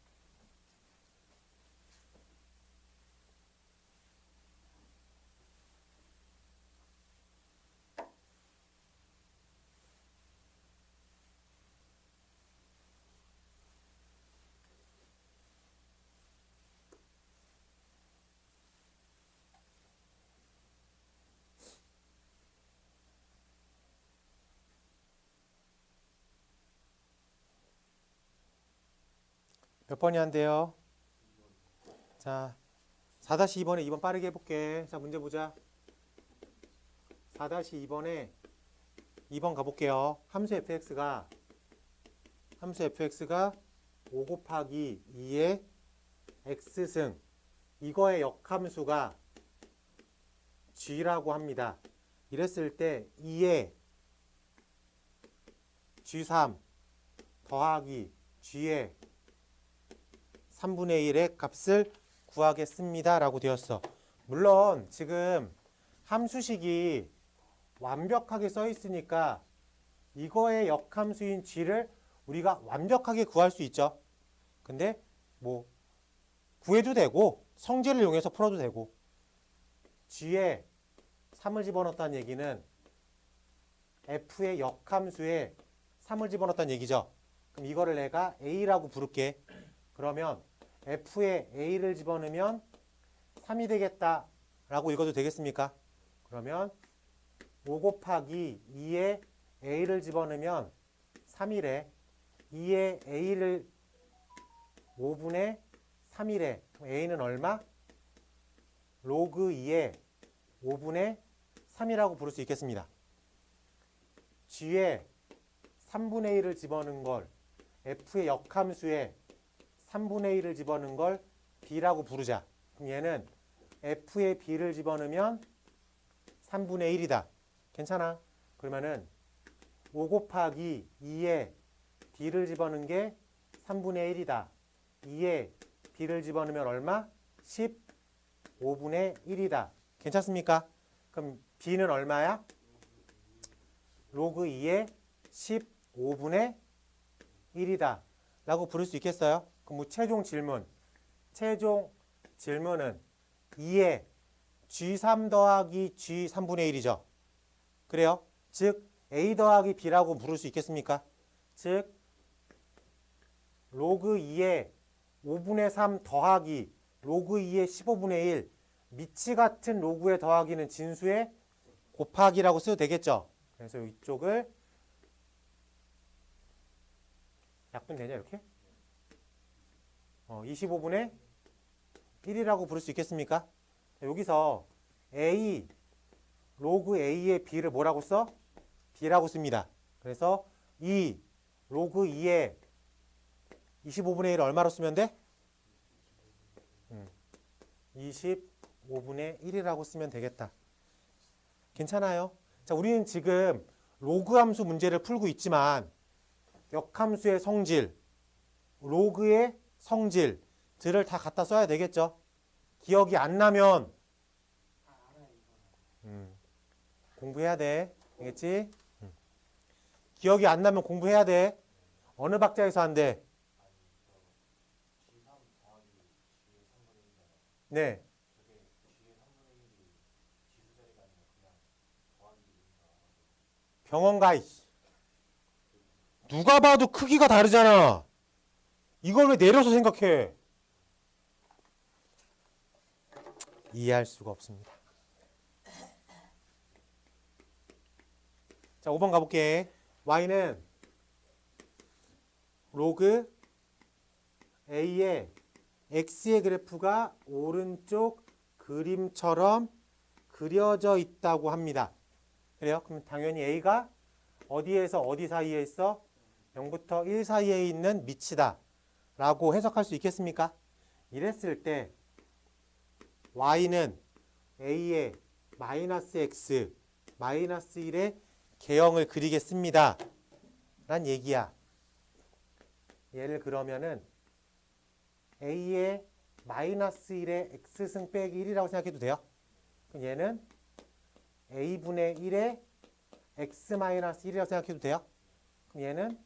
몇 번이 안 돼요? 자, 4-2번에 2번 빠르게 해볼게. 자, 문제 보자. 4-2번에 2번 가볼게요. 함수 fx가 5 곱하기 2의 x승, 이거의 역함수가 g라고 합니다. 이랬을 때 2의 g3 더하기 g의 3분의 1의 값을 구하겠습니다. 라고 되었어. 물론 지금 함수식이 완벽하게 써 있으니까 이거의 역함수인 g를 우리가 완벽하게 구할 수 있죠. 근데 뭐 구해도 되고 성질을 이용해서 풀어도 되고, g에 3을 집어넣었다는 얘기는 f의 역함수에 3을 집어넣었다는 얘기죠. 그럼 이거를 내가 a라고 부를게. 그러면 f에 a를 집어넣으면 3이 되겠다 라고 읽어도 되겠습니까? 그러면 5 곱하기 2에 a를 집어넣으면 3이래. 2에 a를 5분의 3이래. 그럼 a는 얼마? 로그 2에 5분의 3이라고 부를 수 있겠습니다. g에 3분의 1을 집어넣은 걸 f의 역함수에 3분의 1을 집어넣은 걸 b라고 부르자. 그럼 얘는 f의 b를 집어넣으면 3분의 1이다. 괜찮아. 그러면은 5 곱하기 2에 b를 집어넣은 게 3분의 1이다. 2에 b를 집어넣으면 얼마? 15분의 1이다. 괜찮습니까? 그럼 b는 얼마야? 로그 2에 15분의 1이다. 라고 부를 수 있겠어요? 그럼 뭐 최종 질문은 2에 g3 더하기 g3분의 1이죠. 그래요? 즉 a 더하기 b라고 부를 수 있겠습니까? 즉 로그 2에 5분의 3 더하기 로그 2의 15분의 1 미치 같은 로그의 더하기는 진수의 곱하기라고 써도 되겠죠. 그래서 이쪽을 약분되냐 이렇게? 25분의 1이라고 부를 수 있겠습니까? 여기서 a 로그 a의 b를 뭐라고 써? b라고 씁니다. 그래서 이 로그 2의 25분의 1을 얼마로 쓰면 돼? 25분의 1이라고 쓰면 되겠다. 괜찮아요? 자, 우리는 지금 로그 함수 문제를 풀고 있지만 역함수의 성질, 로그의 성질들을 다 갖다 써야 되겠죠? 기억이 안 나면 공부해야 돼. 알겠지? 기억이 안 나면 공부해야 돼. 어느 박자에서 안 돼? 네. 병원 가. 누가 봐도 크기가 다르잖아. 이걸 왜 내려서 생각해? 이해할 수가 없습니다. 자, 5번 가볼게. y는 로그 a의 x의 그래프가 오른쪽 그림처럼 그려져 있다고 합니다. 그래요? 그럼 당연히 a가 어디에서 어디 사이에 있어? 0부터 1 사이에 있는 밑이다 라고 해석할 수 있겠습니까? 이랬을 때 y는 a의 마이너스 x 마이너스 1의 개형을 그리겠습니다 란 얘기야. 얘를 그러면은 a의 마이너스 1의 x승 빼기 1이라고 생각해도 돼요. 그럼 얘는 a분의 1의 x 마이너스 1이라고 생각해도 돼요. 그럼 얘는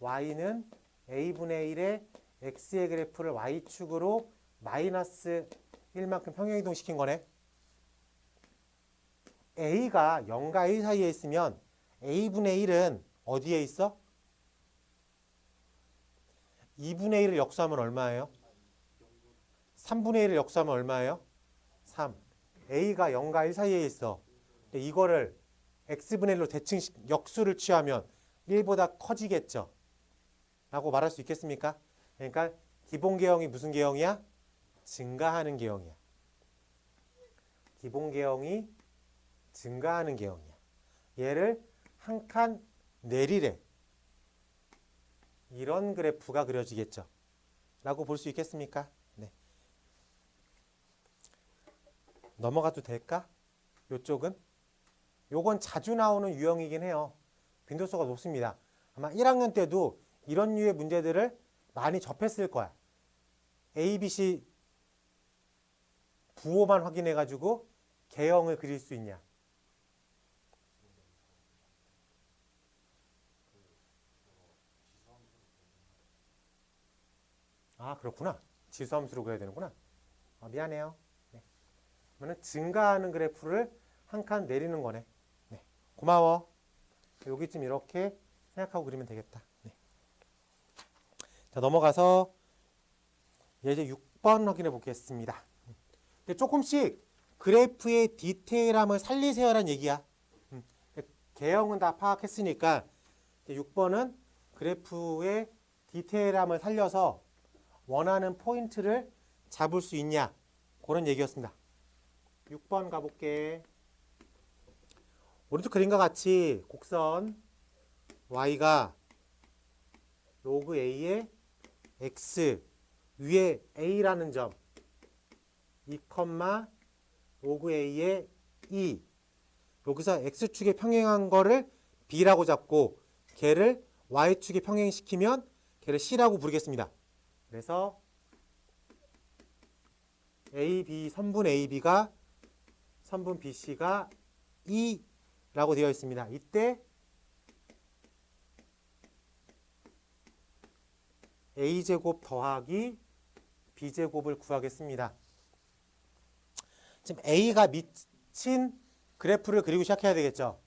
y는 a분의 1의 x의 그래프를 y축으로 마이너스 1만큼 평행이동 시킨 거네. a가 0과 1 사이에 있으면 a분의 1은 어디에 있어? 2분의 1을 역수하면 얼마예요? 3분의 1을 역수하면 얼마예요? 3. a가 0과 1 사이에 있어. 근데 이거를 x분의 1로 대칭 역수를 취하면 1보다 커지겠죠. 라고 말할 수 있겠습니까? 그러니까 기본 계형이 무슨 계형이야? 증가하는 계형이야. 기본 계형이 증가하는 계형이야. 얘를 한 칸 내리래. 이런 그래프가 그려지겠죠. 라고 볼 수 있겠습니까? 네. 넘어가도 될까? 요쪽은? 요건 자주 나오는 유형이긴 해요. 빈도수가 높습니다. 아마 1학년 때도 이런 류의 문제들을 많이 접했을 거야. A, B, C 부호만 확인해가지고 개형을 그릴 수 있냐. 아, 그렇구나. 지수함수로 그려야 되는구나. 미안해요. 네. 그러면 증가하는 그래프를 한 칸 내리는 거네. 네. 고마워. 여기쯤 이렇게 생각하고 그리면 되겠다. 네. 자, 넘어가서 이제 6번 확인해 보겠습니다. 근데 조금씩 그래프의 디테일함을 살리세요라는 얘기야. 개형은 다 파악했으니까 6번은 그래프의 디테일함을 살려서 원하는 포인트를 잡을 수 있냐, 그런 얘기였습니다. 6번 가볼게. 오른쪽 그림과 같이 곡선 y가 로그 a의 x 위에 a라는 점 2, 로그 a의 2 여기서 x축에 평행한 거를 b라고 잡고 걔를 y축에 평행시키면 걔를 c라고 부르겠습니다. 그래서 AB 선분 AB가 선분 BC가 2라고 되어 있습니다. 이때 A제곱 더하기 B제곱을 구하겠습니다. 지금 A가 미친 그래프를 그리고 시작해야 되겠죠.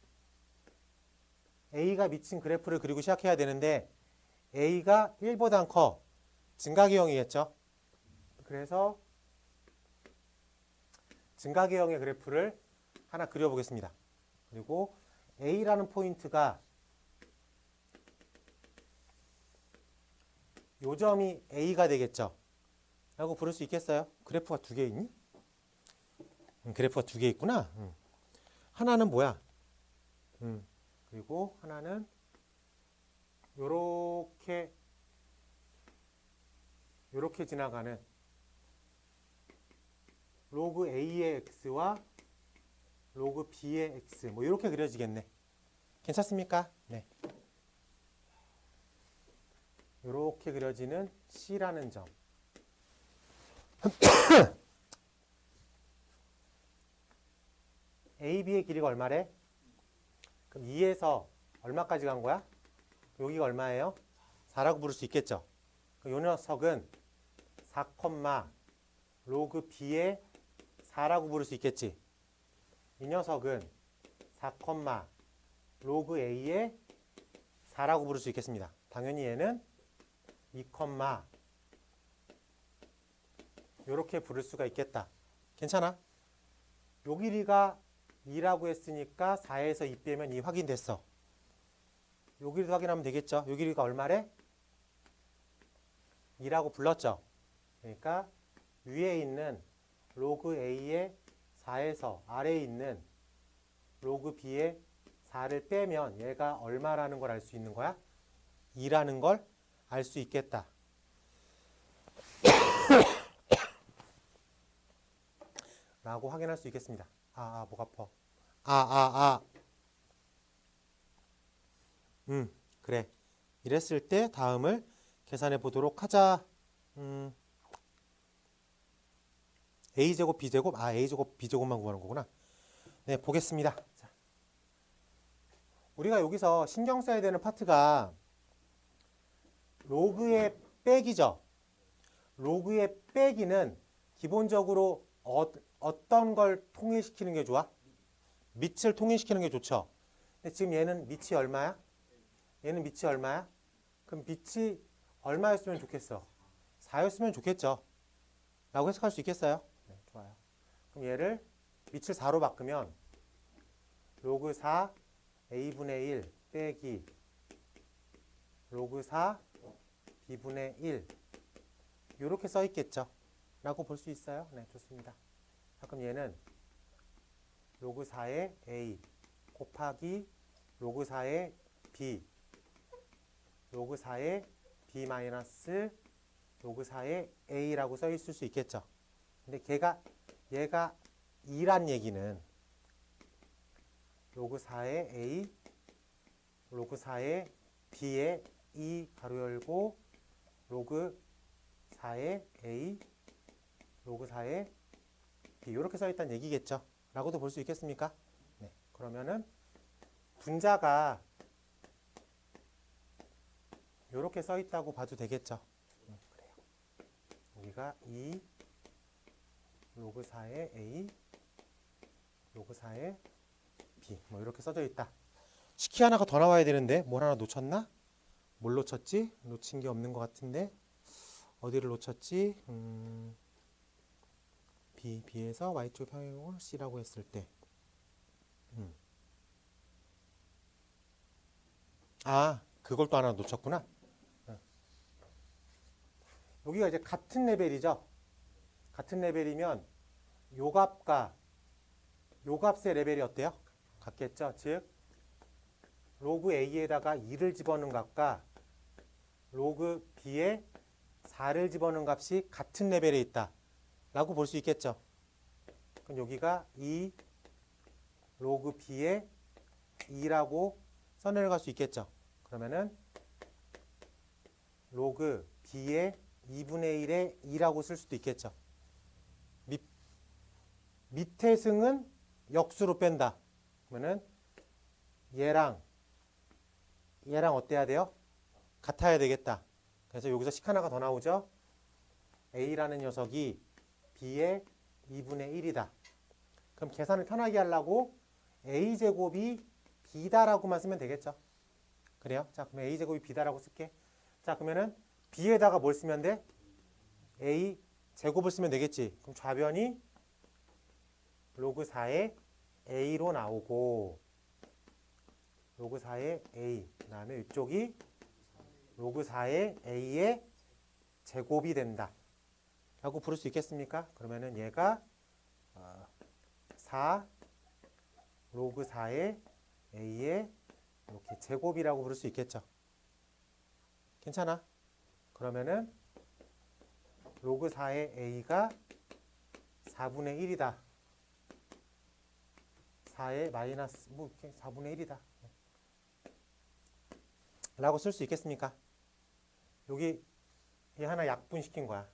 A가 미친 그래프를 그리고 시작해야 되는데 A가 1보단 커. 증가계형이겠죠. 그래서 증가계형의 그래프를 하나 그려보겠습니다. 그리고 A라는 포인트가 요 점이 A가 되겠죠. 라고 부를 수 있겠어요? 그래프가 두 개 있니? 그래프가 두 개 있구나. 하나는 뭐야? 그리고 하나는 요렇게 지나가는 로그 A의 X와 로그 B의 X 뭐 이렇게 그려지겠네. 괜찮습니까? 네. 이렇게 그려지는 C라는 점. AB의 길이가 얼마래? 그럼 2에서 얼마까지 간 거야? 여기가 얼마예요? 4라고 부를 수 있겠죠. 이 녀석은 4, 로그 B의 4라고 부를 수 있겠지. 이 녀석은 4, 로그 A의 4라고 부를 수 있겠습니다. 당연히 얘는 2, 이렇게 부를 수가 있겠다. 괜찮아? 요 길이가 2라고 했으니까 4에서 2 빼면 2 확인됐어. 요 길이도 확인하면 되겠죠. 요 길이가 얼마래? 2라고 불렀죠. 그러니까 위에 있는 로그 A의 4에서 아래에 있는 로그 B의 4를 빼면 얘가 얼마라는 걸 알 수 있는 거야? 2라는 걸 알 수 있겠다. 라고 확인할 수 있겠습니다. 목 아파. 그래. 이랬을 때 다음을 계산해 보도록 하자. A제곱, B제곱, A제곱, B제곱만 구하는 거구나. 네, 보겠습니다. 자, 우리가 여기서 신경 써야 되는 파트가 로그의 빼기죠. 로그의 빼기는 기본적으로 어떤 걸 통일시키는 게 좋아? 밑을 통일시키는 게 좋죠. 근데 지금 얘는 밑이 얼마야? 얘는 밑이 얼마야? 그럼 밑이 얼마였으면 좋겠어? 4였으면 좋겠죠. 라고 해석할 수 있겠어요? 네, 좋아요. 그럼 얘를 밑을 4로 바꾸면 로그 4 A분의 1 빼기 로그 4 B분의 1 이렇게 써 있겠죠. 라고 볼 수 있어요. 네, 좋습니다. 자, 그럼 얘는 로그 4의 A 곱하기 로그 4의 B 로그 4의 B 마이너스 로그 4의 A라고 써 있을 수 있겠죠. 근데 얘가 2란 얘기는 로그 4의 A 로그 4의 B의 2 가로 열고 로그 4의 A 로그 4의 B 이렇게 써 있다는 얘기겠죠. 라고도 볼 수 있겠습니까? 네. 그러면은 분자가 이렇게 써 있다고 봐도 되겠죠. 그래요. 여기가 2 로그 4의 A 로그 4의 B 뭐 이렇게 써져 있다. 식기 하나가 더 나와야 되는데 뭘 하나 놓쳤나? 뭘 놓쳤지? 놓친 게 없는 것 같은데 어디를 놓쳤지? B에서 Y쪽 평행을 C라고 했을 때 그걸 또 하나 놓쳤구나. 여기가 이제 같은 레벨이죠. 같은 레벨이면 요 값과 요 값의 레벨이 어때요? 같겠죠? 즉 로그 A에다가 2를 집어넣은 값과 로그 B에 4를 집어넣은 값이 같은 레벨에 있다 라고 볼 수 있겠죠. 그럼 여기가 2 로그 B에 2라고 써내려갈 수 있겠죠. 그러면은 로그 B의 2분의 1에 2라고 쓸 수도 있겠죠. 밑에 승은 역수로 뺀다. 그러면은 얘랑 어때야 돼요? 같아야 되겠다. 그래서 여기서 식 하나가 더 나오죠. A라는 녀석이 B의 2분의 1이다. 그럼 계산을 편하게 하려고 A제곱이 B다라고만 쓰면 되겠죠. 그래요? 자, 그러면 A제곱이 B다라고 쓸게. 자, 그러면은 B에다가 뭘 쓰면 돼? A제곱을 쓰면 되겠지. 그럼 좌변이 로그 4의 A로 나오고 로그 4의 A 그 다음에 이쪽이 로그 4의 A의 제곱이 된다 라고 부를 수 있겠습니까? 그러면은 얘가 4 로그 4의 A의 이렇게 제곱이라고 부를 수 있겠죠. 괜찮아? 그러면은 로그 4의 A가 4분의 1이다. 4의 마이너스 4분의 1이다. 라고 쓸 수 있겠습니까? 여기 얘 하나 약분시킨 거야.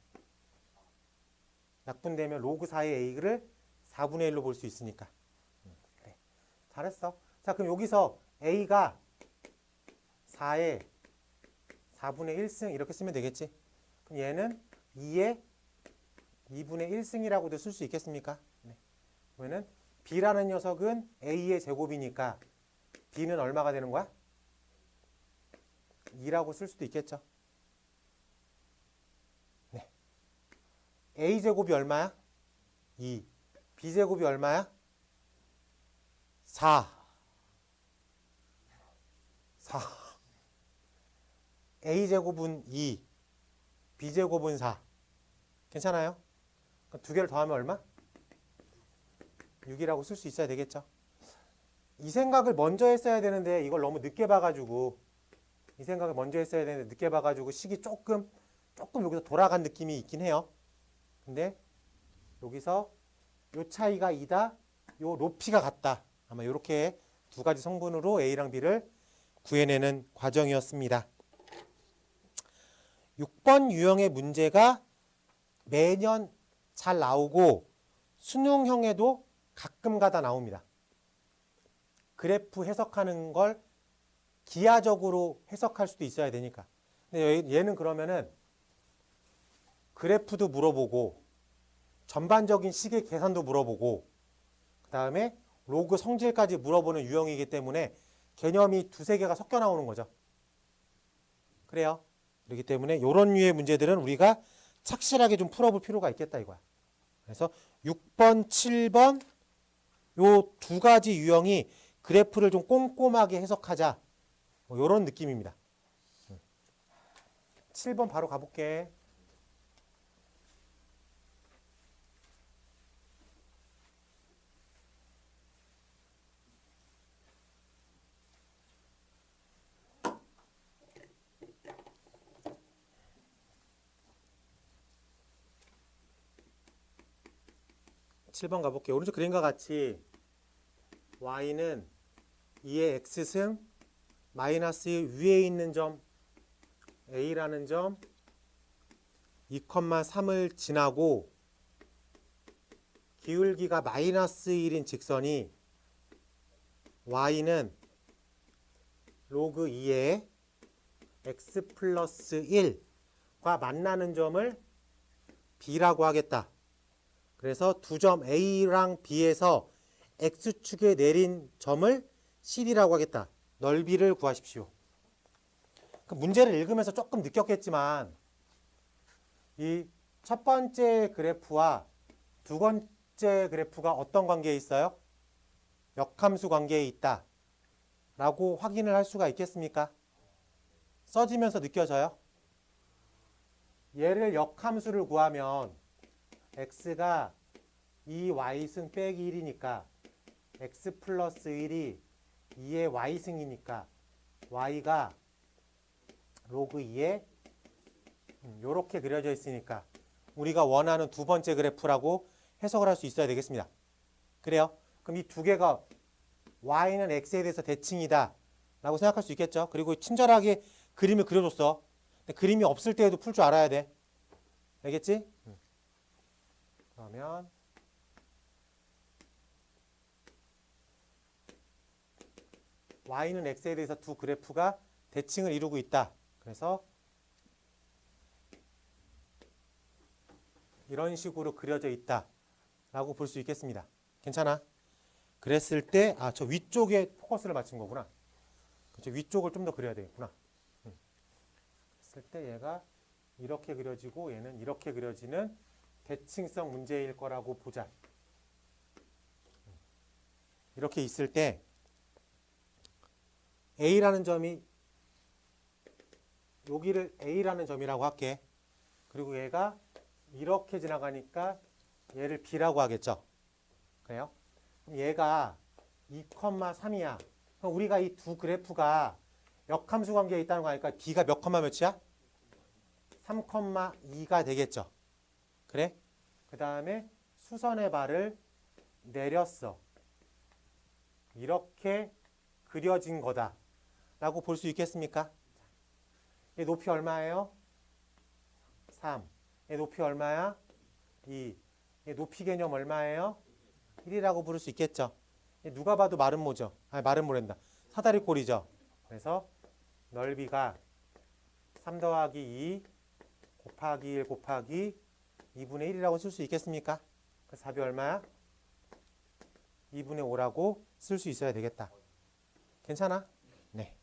약분되면 로그 4의 A를 4분의 1로 볼 수 있으니까. 그래. 잘했어. 자, 그럼 여기서 A가 4의 4분의 1승 이렇게 쓰면 되겠지. 그럼 얘는 2의 2분의 1승이라고도 쓸 수 있겠습니까? 네. 그러면은 B라는 녀석은 A의 제곱이니까 B는 얼마가 되는 거야? 2라고 쓸 수도 있겠죠. 네. A제곱이 얼마야? 2. B제곱이 얼마야? 4. A제곱은 2. B제곱은 4. 괜찮아요? 그럼 두 개를 더하면 얼마? 6이라고 쓸 수 있어야 되겠죠. 이 생각을 먼저 했어야 되는데 이걸 너무 늦게 봐가지고 이 생각을 먼저 했어야 되는데 늦게 봐가지고 식이 조금 여기서 돌아간 느낌이 있긴 해요. 근데 여기서 요 차이가 2다, 요 높이가 같다. 아마 이렇게 두 가지 성분으로 A랑 B를 구해내는 과정이었습니다. 6번 유형의 문제가 매년 잘 나오고 수능형에도 가끔가다 나옵니다. 그래프 해석하는 걸 기하적으로 해석할 수도 있어야 되니까. 근데 얘는 그러면은 그래프도 물어보고 전반적인 식의 계산도 물어보고 그 다음에 로그 성질까지 물어보는 유형이기 때문에 개념이 두세 개가 섞여 나오는 거죠. 그래요. 그렇기 때문에 이런 류의 문제들은 우리가 착실하게 좀 풀어볼 필요가 있겠다 이거야. 그래서 6번, 7번 요 두 가지 유형이 그래프를 좀 꼼꼼하게 해석하자. 뭐 이런 느낌입니다. 7번 바로 가볼게. (7번) 가볼게요. 오른쪽 그림과 같이 y는 2의 x승 마이너스 위에 있는 점 a라는 점 2,3을 지나고 기울기가 마이너스 1인 직선이 y는 로그 2의 x 플러스 1과 만나는 점을 b라고 하겠다. 그래서 두 점 A랑 B에서 X축에 내린 점을 CD라고 하겠다. 넓이를 구하십시오. 그 문제를 읽으면서 조금 느꼈겠지만 이 첫 번째 그래프와 두 번째 그래프가 어떤 관계에 있어요? 역함수 관계에 있다. 라고 확인을 할 수가 있겠습니까? 써지면서 느껴져요? 얘를 역함수를 구하면 x가 2y승 빼기 1이니까 x 플러스 1이 2의 y승이니까 y가 로그 2에 이렇게 그려져 있으니까 우리가 원하는 두 번째 그래프라고 해석을 할 수 있어야 되겠습니다. 그래요? 그럼 이 두 개가 y는 x에 대해서 대칭이다 라고 생각할 수 있겠죠. 그리고 친절하게 그림을 그려줬어. 근데 그림이 없을 때에도 풀 줄 알아야 돼. 알겠지? 그러면 y는 x에 대해서 두 그래프가 대칭을 이루고 있다. 그래서 이런 식으로 그려져 있다 라고 볼 수 있겠습니다. 괜찮아? 그랬을 때 저 위쪽에 포커스를 맞춘 거구나. 그렇죠? 위쪽을 좀 더 그려야 되겠구나. 그랬을 때 얘가 이렇게 그려지고 얘는 이렇게 그려지는 대칭성 문제일 거라고 보자. 이렇게 있을 때 A라는 점이 여기를 A라는 점이라고 할게. 그리고 얘가 이렇게 지나가니까 얘를 B라고 하겠죠. 그래요? 얘가 2,3이야. 그럼 우리가 이 두 그래프가 역함수 관계에 있다는 거 아닐까? B가 몇 컴마 몇이야? 3,2가 되겠죠. 그래? 그 다음에 수선의 발을 내렸어. 이렇게 그려진 거다 라고 볼 수 있겠습니까? 얘 높이 얼마예요? 3. 얘 높이 얼마야? 2. 얘 높이 개념 얼마예요? 1이라고 부를 수 있겠죠. 얘 누가 봐도 마른 모죠. 마른 모랜다. 사다리 꼴이죠. 그래서 넓이가 3 더하기 2 곱하기 1 곱하기 2분의 1이라고 쓸 수 있겠습니까? 그래서 답이 얼마야? 2분의 5라고 쓸 수 있어야 되겠다. 괜찮아? 네.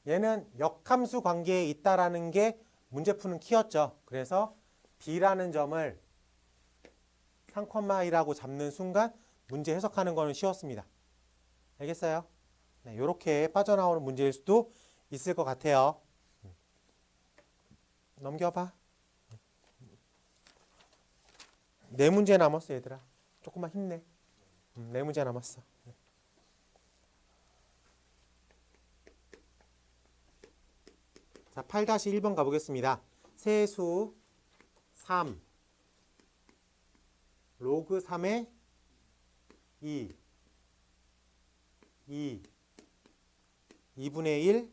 얘는 역함수 관계에 있다라는 게 문제 푸는 키였죠. 그래서 B라는 점을 3,2라고 잡는 순간 문제 해석하는 거는 쉬웠습니다. 알겠어요? 네, 이렇게 빠져나오는 문제일 수도 있을 것 같아요. 넘겨봐. 네 문제 남았어, 얘들아. 조금만 힘내. 네 문제 남았어. 자, 8-1번 가보겠습니다. 세수 3 로그 3의 2분의 1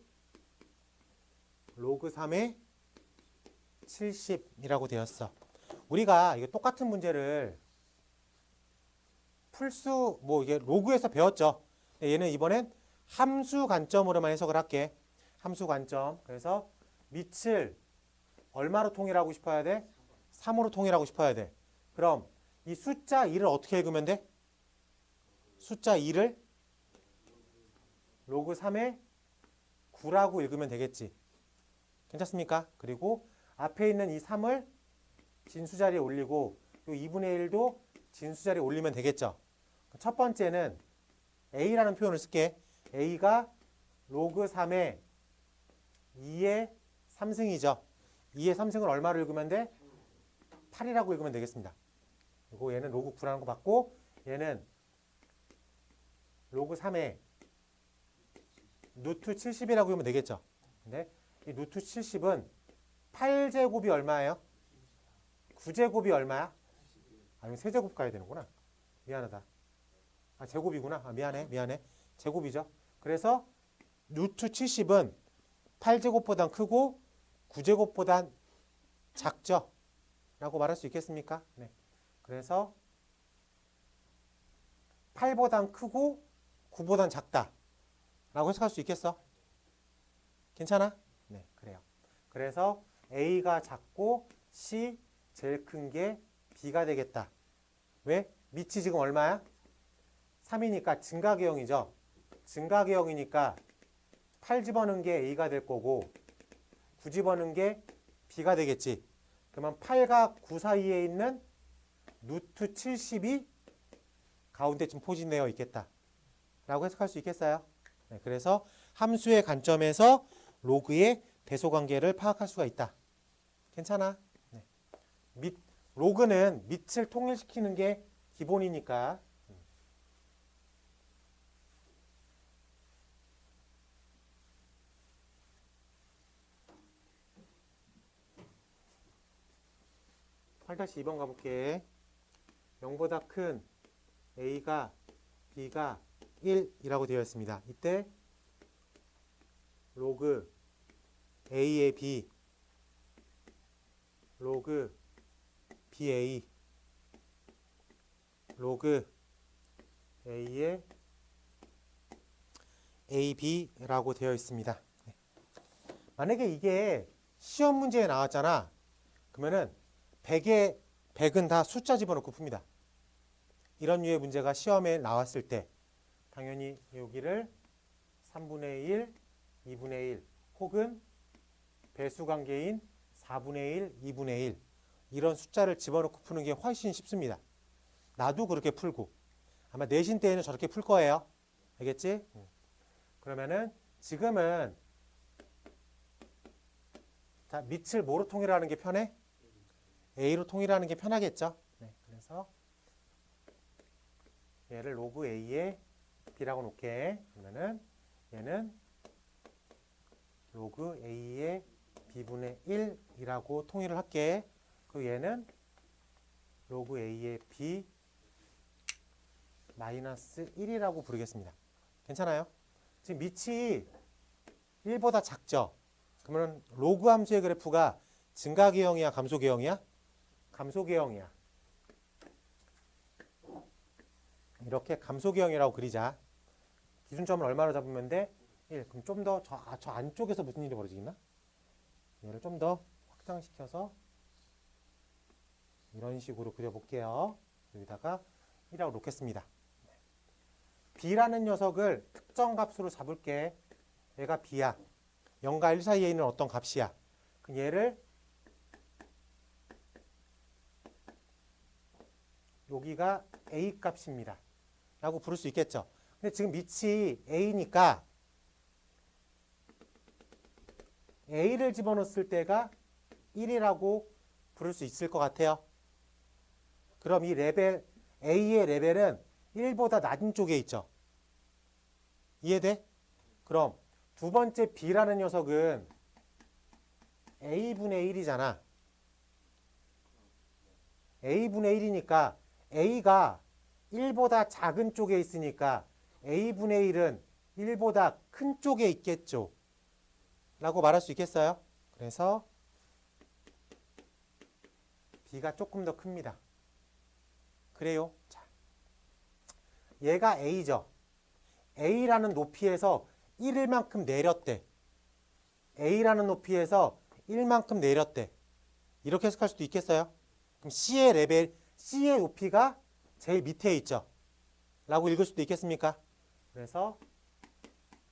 로그 3의 70이라고 되었어. 우리가 이게 똑같은 문제를 이게 로그에서 배웠죠. 얘는 이번엔 함수 관점으로만 해석을 할게. 함수 관점. 그래서 밑을 얼마로 통일하고 싶어야 돼? 3으로 통일하고 싶어야 돼. 그럼 이 숫자 2를 어떻게 읽으면 돼? 숫자 2를 로그 3의 9라고 읽으면 되겠지. 괜찮습니까? 그리고 앞에 있는 이 3을 진수자리에 올리고 이 2분의 1도 진수자리에 올리면 되겠죠. 첫 번째는 A라는 표현을 쓸게. A가 로그 3의 2의 3승이죠. 2의 3승을 얼마로 읽으면 돼? 8이라고 읽으면 되겠습니다. 그리고 얘는 로그 9라는 거 받고 얘는 로그 3의 루트 70이라고 읽으면 되겠죠. 근데 이 루트 70은 8제곱이 얼마예요? 9제곱이 얼마야? 이거 세제곱 가야 되는구나. 미안하다. 제곱이구나. 미안해. 제곱이죠. 그래서 루트 70은 8제곱보단 크고 9제곱보단 작죠. 라고 말할 수 있겠습니까? 네. 그래서 8보단 크고 9보단 작다. 라고 해석할 수 있겠어? 괜찮아? 네, 그래요. 그래서 A가 작고 C 제일 큰 게 B가 되겠다. 왜? 밑이 지금 얼마야? 3이니까 증가계형이죠. 증가계형이니까 8 집어넣은 게 A가 될 거고 9 집어넣은 게 B가 되겠지. 그러면 8과 9 사이에 있는 루트 70이 가운데쯤 포진되어 있겠다. 라고 해석할 수 있겠어요? 네, 그래서 함수의 관점에서 로그의 대소관계를 파악할 수가 있다. 괜찮아? 네. 로그는 밑을 통일시키는 게 기본이니까 8-2번 가볼게. 0보다 큰 a가 b가 1이라고 되어 있습니다. 이때 로그 a의 b 로그 ba 로그 a의 ab라고 되어 있습니다. 만약에 이게 시험 문제에 나왔잖아. 그러면은 100은 다 숫자 집어넣고 풉니다. 이런 류의 문제가 시험에 나왔을 때 당연히 여기를 3분의 1, 2분의 1 혹은 배수관계인 4분의 1, 2분의 1 이런 숫자를 집어넣고 푸는 게 훨씬 쉽습니다. 나도 그렇게 풀고 아마 내신 때에는 저렇게 풀 거예요. 알겠지? 그러면은 지금은 자, 밑을 뭐로 통일하는 게 편해? a로 통일하는 게 편하겠죠? 네, 그래서 얘를 로그 a의 b라고 놓게. 그러면은 얘는 로그 a의 b분의 1이라고 통일을 할게. 그리고 얘는 로그 a의 b 마이너스 1이라고 부르겠습니다. 괜찮아요? 지금 밑이 1보다 작죠? 그러면 로그 함수의 그래프가 증가계형이야, 감소계형이야? 감소계형이야. 이렇게 감소계형이라고 그리자. 기준점을 얼마로 잡으면 돼? 1. 그럼 좀 더 저 안쪽에서 무슨 일이 벌어지겠나? 얘를 좀 더 확장시켜서 이런 식으로 그려볼게요. 여기다가 1이라고 놓겠습니다. b라는 녀석을 특정 값으로 잡을게. 얘가 b야. 0과 1 사이에 있는 어떤 값이야. 그럼 얘를 여기가 a 값입니다. 라고 부를 수 있겠죠. 근데 지금 밑이 a니까 a를 집어넣었을 때가 1이라고 부를 수 있을 것 같아요. 그럼 이 레벨 a의 레벨은 1보다 낮은 쪽에 있죠. 이해돼? 그럼 두 번째 b라는 녀석은 a분의 1이잖아. a분의 1이니까 a가 1보다 작은 쪽에 있으니까 a분의 1은 1보다 큰 쪽에 있겠죠. 라고 말할 수 있겠어요? 그래서 b가 조금 더 큽니다. 그래요? 자, 얘가 a죠. a라는 높이에서 1만큼 내렸대. a라는 높이에서 1만큼 내렸대. 이렇게 해석할 수도 있겠어요? 그럼 c의 레벨, c의 높이가 제일 밑에 있죠. 라고 읽을 수도 있겠습니까? 그래서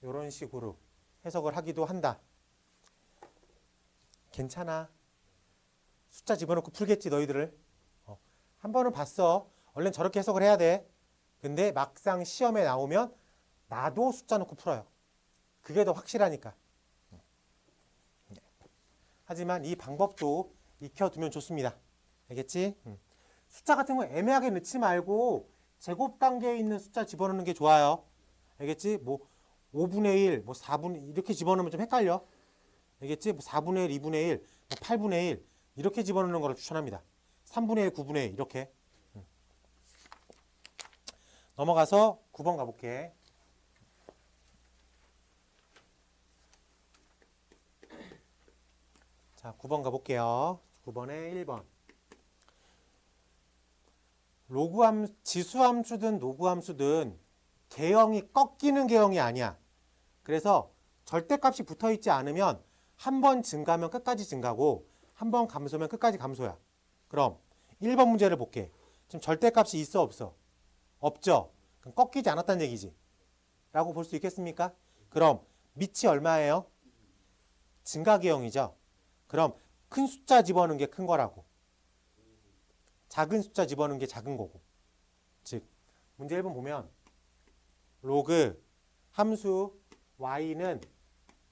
이런 식으로 해석을 하기도 한다. 괜찮아. 숫자 집어넣고 풀겠지 너희들을. 한 번은 봤어. 원래는 저렇게 해석을 해야 돼. 근데 막상 시험에 나오면 나도 숫자 넣고 풀어요. 그게 더 확실하니까. 하지만 이 방법도 익혀두면 좋습니다. 알겠지? 숫자 같은 거 애매하게 넣지 말고 제곱 단계에 있는 숫자 집어넣는 게 좋아요. 알겠지? 뭐 5분의 1, 뭐 4분의 1 이렇게 집어넣으면 좀 헷갈려. 알겠지? 뭐 4분의 1, 2분의 1, 뭐 8분의 1 이렇게 집어넣는 거를 추천합니다. 3분의 1, 9분의 1 이렇게. 넘어가서 9번 가볼게. 자, 9번 가볼게요. 9번에 1번. 지수함수든 노구함수든 계형이 꺾이는 계형이 아니야. 그래서 절대값이 붙어있지 않으면 한 번 증가하면 끝까지 증가고 한 번 감소하면 끝까지 감소야. 그럼 1번 문제를 볼게. 지금 절대값이 있어 없어? 없죠. 그럼 꺾이지 않았다는 얘기지. 라고 볼 수 있겠습니까? 그럼 밑이 얼마예요? 증가계형이죠. 그럼 큰 숫자 집어넣는 게 큰 거라고. 작은 숫자 집어넣는 게 작은 거고. 즉 문제 1번 보면 로그 함수 y는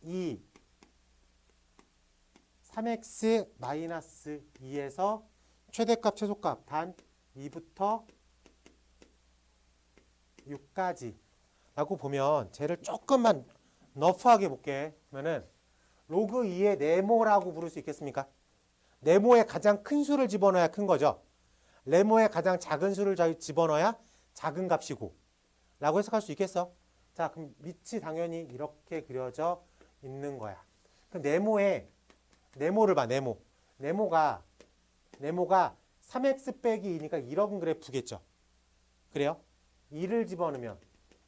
2 3x-2에서 최대값 최소값 단 2부터 6까지 라고 보면 쟤를 조금만 너프하게 볼게. 그러면은 로그 2의 네모라고 부를 수 있겠습니까? 네모의 가장 큰 수를 집어넣어야 큰 거죠. 네모의 가장 작은 수를 집어넣어야 작은 값이고 라고 해석할 수 있겠어. 자, 그럼 밑이 당연히 이렇게 그려져 있는 거야. 그럼 네모를 봐. 네모가 3x 빼기 2니까 이런 그래프겠죠. 그래요? 2를 집어넣으면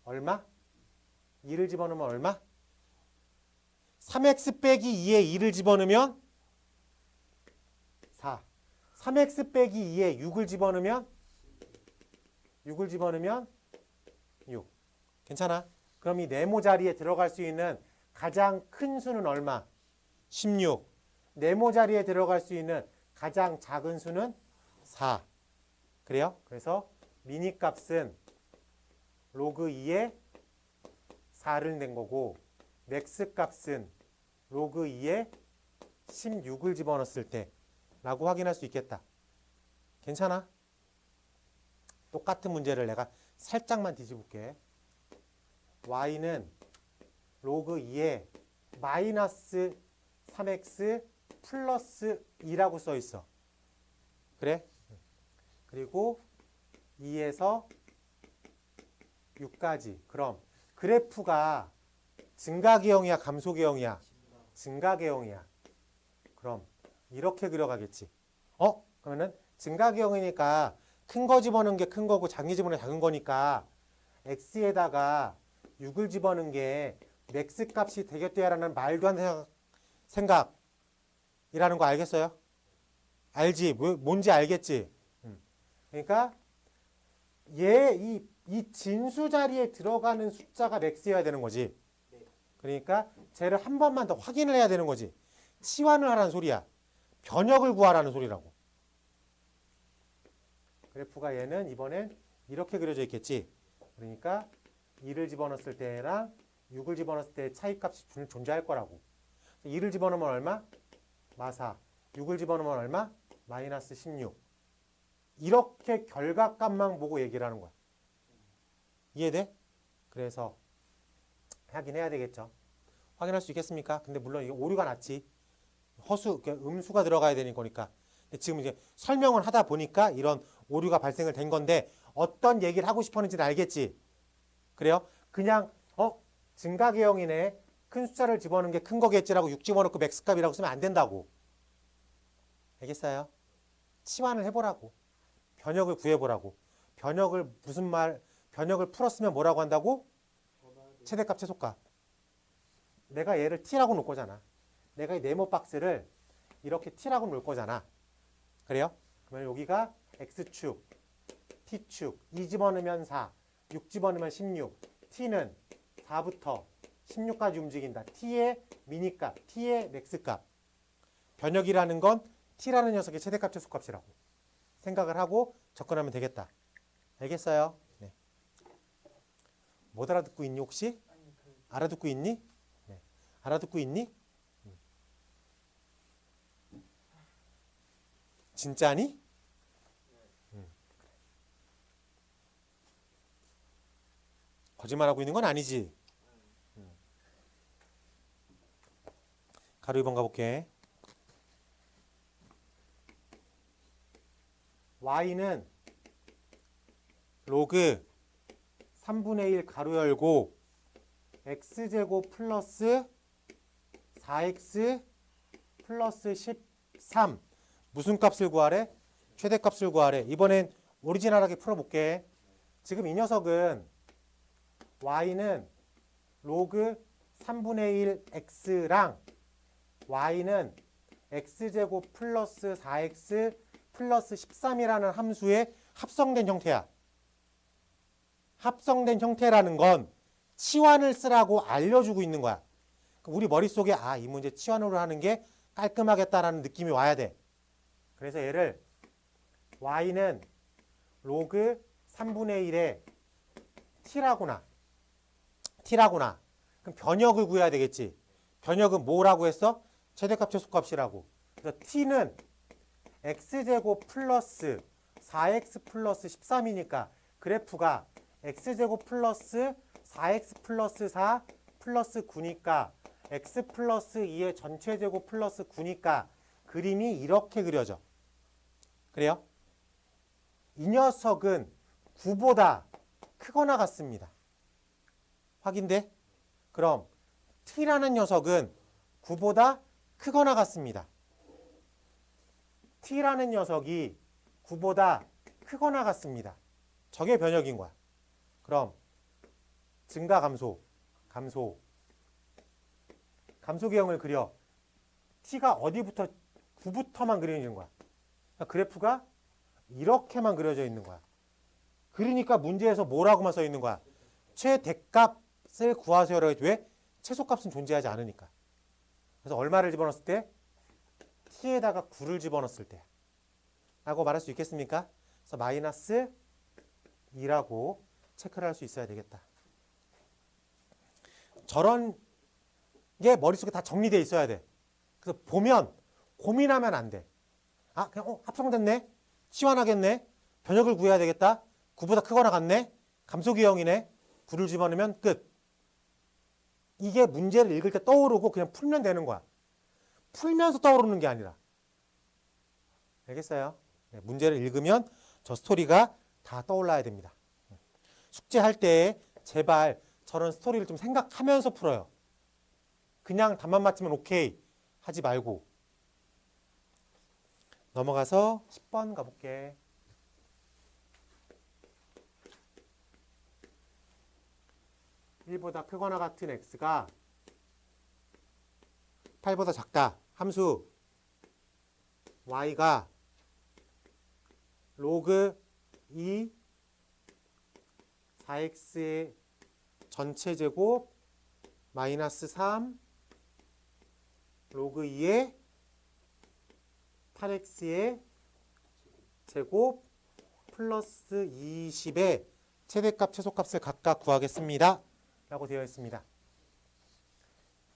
얼마? 2를 집어넣으면 얼마? 3x 빼기 2에 2를 집어넣으면 4. 3x 빼기 2에 6을 집어넣으면 6. 괜찮아? 그럼 이 네모 자리에 들어갈 수 있는 가장 큰 수는 얼마? 16. 네모 자리에 들어갈 수 있는 가장 작은 수는 4. 그래요? 그래서 미니 값은 로그 2에 4를 낸 거고 맥스 값은 로그 2에 16을 집어넣었을 때 라고 확인할 수 있겠다. 괜찮아? 똑같은 문제를 내가 살짝만 뒤집을게. y는 로그 2에 마이너스 3x 플러스 2라고 써 있어. 그래? 그리고 2에서 6까지. 그럼 그래프가 증가계형이야, 감소계형이야? 증가계형이야. 그럼 이렇게 그려가겠지. 그러면은 증가계형이니까 큰 거 집어넣은 게 큰 거고 작은 집어넣은 게 작은 거니까 x에다가 6을 집어넣은 게 맥스 값이 되겠대야라는 말도 안 되는 생각이라는 거 알겠어요? 알지? 뭔지 알겠지? 그러니까 이 진수 자리에 들어가는 숫자가 맥스여야 되는 거지. 그러니까 쟤를 한 번만 더 확인을 해야 되는 거지. 치환을 하라는 소리야. 변역을 구하라는 소리라고. 그래프가 얘는 이번엔 이렇게 그려져 있겠지. 그러니까 2를 집어넣었을 때랑 6을 집어넣었을 때의 차이값이 존재할 거라고. 2를 집어넣으면 얼마? 마사. 6을 집어넣으면 얼마? 마이너스 16. 이렇게 결과값만 보고 얘기를 하는 거야. 이해돼? 그래서 확인해야 되겠죠. 확인할 수 있겠습니까? 근데 물론 이게 오류가 났지. 음수가 들어가야 되는 거니까. 근데 지금 이제 설명을 하다 보니까 이런 오류가 발생을 된 건데 어떤 얘기를 하고 싶었는지는 알겠지? 그래요? 그냥 증가계형이네. 큰 숫자를 집어넣는 게 큰 거겠지라고 6 집어넣고 맥스값이라고 쓰면 안 된다고. 알겠어요? 치환을 해보라고. 변역을 구해보라고. 변역을 풀었으면 뭐라고 한다고? 최대값, 최소값. 내가 얘를 t라고 놓을 거잖아. 내가 이 네모 박스를 이렇게 t라고 놓을 거잖아. 그래요? 그러면 여기가 x축, t축, 2 집어넣으면 4, 6 집어넣으면 16, t는 4부터 16까지 움직인다. t의 미니값, t의 맥스값. 변역이라는 건 t라는 녀석의 최대값, 최소값이라고 생각을 하고 접근하면 되겠다. 알겠어요? 네. 못 알아듣고 있니 혹시? 알아듣고 있니? 네. 알아듣고 있니? 진짜니? 거짓말하고 있는 건 아니지. 가로 2번 가볼게. y는 로그 3분의 1 가로 열고 x제곱 플러스 4x 플러스 13 무슨 값을 구하래? 최대값을 구하래. 이번엔 오리지널하게 풀어볼게. 지금 이 녀석은 y는 로그 3분의 1 x랑 y는 x제곱 플러스 4x 플러스 13이라는 함수의 합성된 형태야. 합성된 형태라는 건 치환을 쓰라고 알려주고 있는 거야. 우리 머릿속에 이 문제 치환으로 하는 게 깔끔하겠다라는 느낌이 와야 돼. 그래서 얘를 y는 로그 3분의 1에 t라구나. 그럼 변역을 구해야 되겠지. 변역은 뭐라고 했어? 최대값, 최소값이라고. 그래서 t는 x제곱 플러스 4x 플러스 13이니까 그래프가 x제곱 플러스 4x 플러스 4 플러스 9니까 x 플러스 2의 전체 제곱 플러스 9니까 그림이 이렇게 그려져. 그래요? 이 녀석은 9보다 크거나 같습니다. 확인돼? 그럼 t라는 녀석은 9보다 크거나 같습니다. t라는 녀석이 9보다 크거나 같습니다. 저게 변역인 거야. 그럼 증가 감소, 감소계형을 그려. t가 어디부터 9부터만 그려지는 거야. 그러니까 그래프가 이렇게만 그려져 있는 거야. 그러니까 문제에서 뭐라고만 써 있는 거야. 최대값을 구하세요라고 했지. 왜? 최소값은 존재하지 않으니까. 그래서 얼마를 집어넣었을 때? t에다가 9를 집어넣었을 때 라고 말할 수 있겠습니까? 그래서 마이너스 2라고 체크를 할 수 있어야 되겠다. 저런 게 머릿속에 다 정리되어 있어야 돼. 그래서 보면 고민하면 안 돼. 아, 그냥 합성됐네? 치환하겠네? 변역을 구해야 되겠다? 9보다 크거나 같네? 감소기형이네? 9를 집어넣으면 끝. 이게 문제를 읽을 때 떠오르고 그냥 풀면 되는 거야. 풀면서 떠오르는 게 아니라. 알겠어요? 네, 문제를 읽으면 저 스토리가 다 떠올라야 됩니다. 숙제할 때 제발 저런 스토리를 좀 생각하면서 풀어요. 그냥 답만 맞추면 오케이 하지 말고. 넘어가서 10번 가볼게. 1보다 크거나 같은 x가 8보다 작다. 함수 y가 로그 2 4x의 전체 제곱 마이너스 3 로그 2의 8x의 제곱 플러스 20의 최대값, 최소값을 각각 구하겠습니다. 라고 되어 있습니다.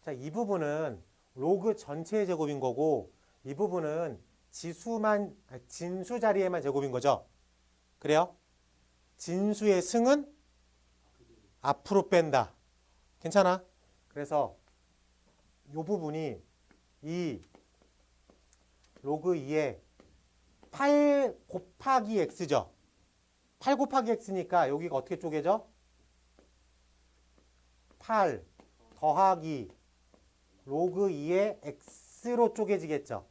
자, 이 부분은 로그 전체의 제곱인 거고 이 부분은 진수 자리에만 제곱인 거죠. 그래요? 진수의 승은 앞으로 뺀다. 괜찮아? 그래서 이 부분이 이 로그 2의 8 곱하기 x죠. 8 곱하기 x니까 여기가 어떻게 쪼개져? 8 더하기 로그 2의 x로 쪼개지겠죠.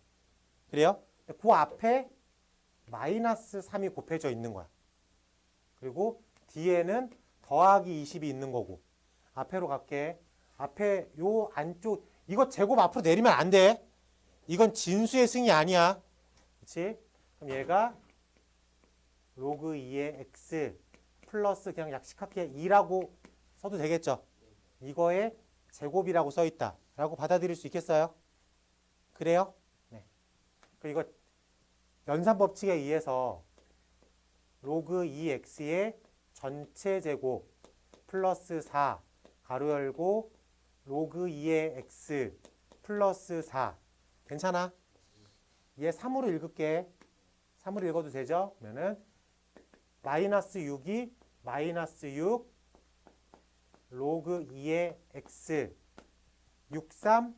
그래요? 그 앞에 마이너스 3이 곱해져 있는 거야. 그리고 뒤에는 더하기 20이 있는 거고. 앞에로 갈게. 앞에 요 안쪽 이거 제곱 앞으로 내리면 안 돼. 이건 진수의 승이 아니야. 그렇지? 그럼 얘가 로그 2의 x 플러스 그냥 약식하게 2라고 써도 되겠죠. 이거의 제곱이라고 써 있다. 라고 받아들일 수 있겠어요? 그래요? 네. 이거 연산 법칙에 의해서 로그 2x의 전체 제곱 플러스 4 가로 열고 로그 2의 x 플러스 4 괜찮아? 얘 3으로 읽을게. 3으로 읽어도 되죠? 그러면은 마이너스 6이 마이너스 6 로그 2의 x 63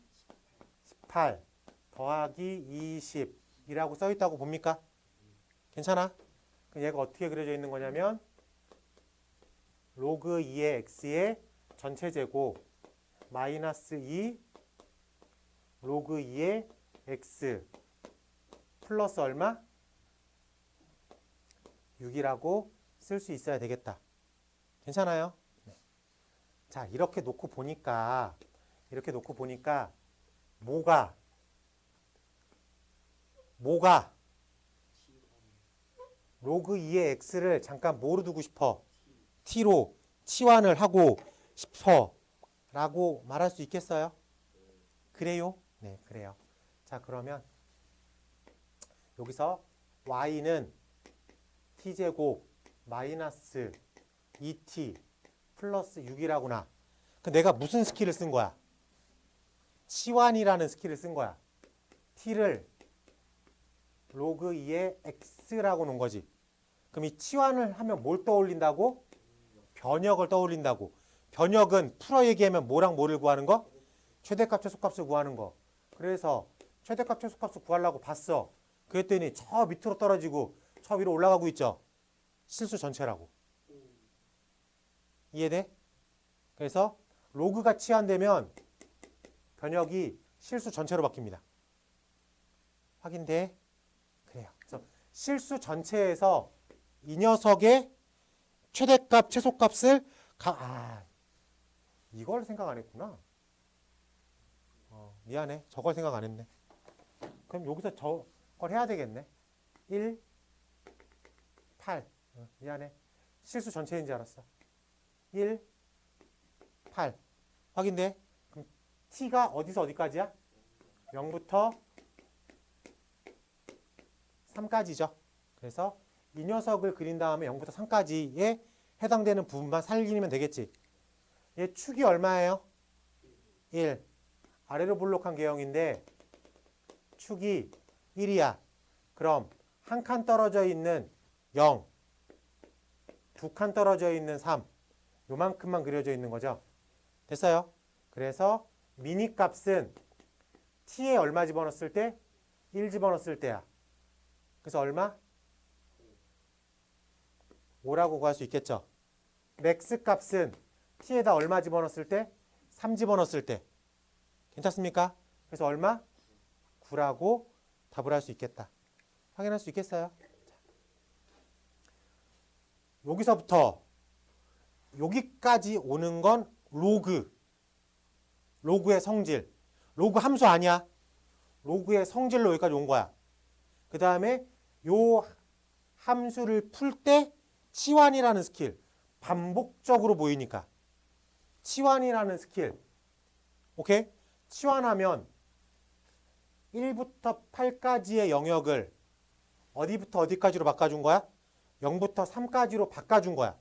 18 더하기 20이라고 써 있다고 봅니까? 괜찮아? 그럼 얘가 어떻게 그려져 있는 거냐면 로그 2의 x의 전체 제곱 마이너스 2 로그 2의 x 플러스 얼마? 6이라고 쓸 수 있어야 되겠다. 괜찮아요? 네. 자, 이렇게 놓고 보니까 뭐가 로그 2의 x를 잠깐 뭐로 두고 싶어? t로 치환을 하고 싶어 라고 말할 수 있겠어요? 그래요? 네, 그래요. 자, 그러면 여기서 y는 t제곱 마이너스 2t 플러스 6이라구나. 내가 무슨 스킬을 쓴 거야? 치환이라는 스킬을 쓴 거야. t를 로그 2의 x라고 놓은 거지. 그럼 이 치환을 하면 뭘 떠올린다고? 변역을 떠올린다고. 변역은 풀어 얘기하면 뭐랑 뭐를 구하는 거? 최대값, 최소값을 구하는 거. 그래서 최대값 최소값을 구하려고 봤어. 그랬더니 저 밑으로 떨어지고 저 위로 올라가고 있죠. 실수 전체라고. 이해돼? 그래서 로그가 치환되면 변역이 실수 전체로 바뀝니다. 확인돼? 그래요. 그래서 실수 전체에서 이 녀석의 최대값, 최소값을 이걸 생각 안 했구나. 미안해. 저걸 생각 안 했네. 그럼 여기서 저걸 해야 되겠네. 1, 8. 미안해. 실수 전체인 줄 알았어. 1, 8. 확인돼? 그럼 t가 어디서 어디까지야? 0부터 3까지죠. 그래서 이 녀석을 그린 다음에 0부터 3까지에 해당되는 부분만 살리면 되겠지. 얘 축이 얼마예요? 1. 아래로 볼록한 개형인데 축이 1이야. 그럼 한 칸 떨어져 있는 0, 두 칸 떨어져 있는 3, 요만큼만 그려져 있는 거죠. 됐어요? 그래서 미니 값은 t에 얼마 집어넣었을 때? 1 집어넣었을 때야. 그래서 얼마? 5라고 구할 수 있겠죠. 맥스 값은 t에다 얼마 집어넣었을 때? 3 집어넣었을 때. 괜찮습니까? 그래서 얼마? 9라고 답을 할 수 있겠다. 확인할 수 있겠어요? 여기서부터 여기까지 오는 건 로그의 성질. 로그 함수 아니야. 로그의 성질로 여기까지 온 거야. 그 다음에 요 함수를 풀 때 치환이라는 스킬. 반복적으로 보이니까. 치환이라는 스킬. 오케이? 치환하면 1부터 8까지의 영역을 어디부터 어디까지로 바꿔준 거야? 0부터 3까지로 바꿔준 거야.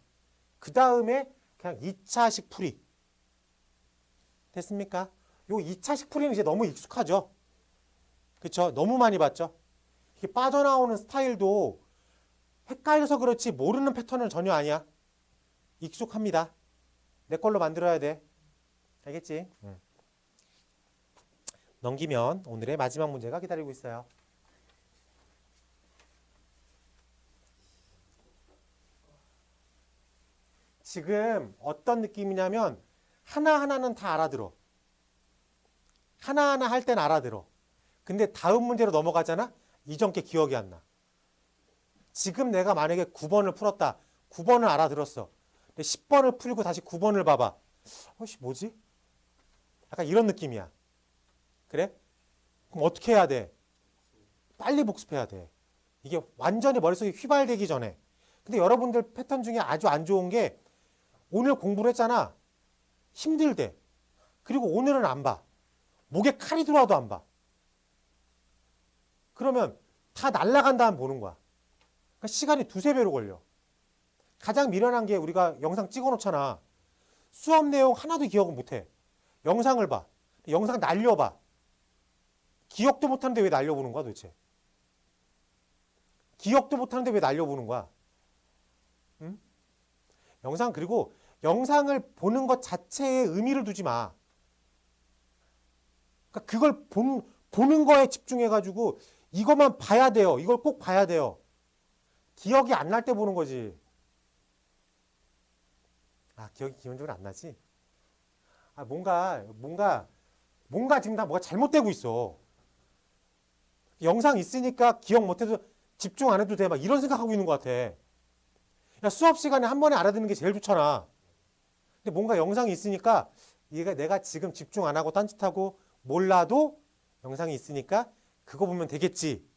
그 다음에 그냥 2차식 풀이. 됐습니까? 요 2차식 풀이는 이제 너무 익숙하죠? 그쵸? 너무 많이 봤죠? 이게 빠져나오는 스타일도 헷갈려서 그렇지 모르는 패턴은 전혀 아니야. 익숙합니다. 내 걸로 만들어야 돼. 알겠지? 넘기면 오늘의 마지막 문제가 기다리고 있어요. 지금 어떤 느낌이냐면 하나하나는 다 알아들어. 하나하나 할 땐 알아들어. 근데 다음 문제로 넘어가잖아? 이전 게 기억이 안 나. 지금 내가 만약에 9번을 풀었다. 9번을 알아들었어. 근데 10번을 풀고 다시 9번을 봐봐. 뭐지? 약간 이런 느낌이야. 그래? 그럼 어떻게 해야 돼? 빨리 복습해야 돼. 이게 완전히 머릿속에 휘발되기 전에. 근데 여러분들 패턴 중에 아주 안 좋은 게 오늘 공부를 했잖아. 힘들대. 그리고 오늘은 안 봐. 목에 칼이 들어와도 안 봐. 그러면 다 날아간 다음 보는 거야. 그러니까 시간이 두세 배로 걸려. 가장 미련한 게 우리가 영상 찍어놓잖아. 수업 내용 하나도 기억을 못해. 영상을 봐. 영상 날려봐. 기억도 못하는데 왜 날려보는 거야 도대체? 기억도 못하는데 왜 날려보는 거야? 응? 영상 그리고 영상을 보는 것 자체에 의미를 두지 마. 그러니까 그걸 보는 거에 집중해가지고 이것만 봐야 돼요. 이걸 꼭 봐야 돼요. 기억이 안 날 때 보는 거지. 기억이 기본적으로 안 나지? 뭔가 지금 다 뭐가 잘못되고 있어. 영상 있으니까 기억 못해도 집중 안 해도 돼. 막 이런 생각하고 있는 것 같아. 야, 수업 시간에 한 번에 알아듣는 게 제일 좋잖아. 근데 뭔가 영상이 있으니까 얘가 내가 지금 집중 안 하고 딴짓하고 몰라도 영상이 있으니까 그거 보면 되겠지.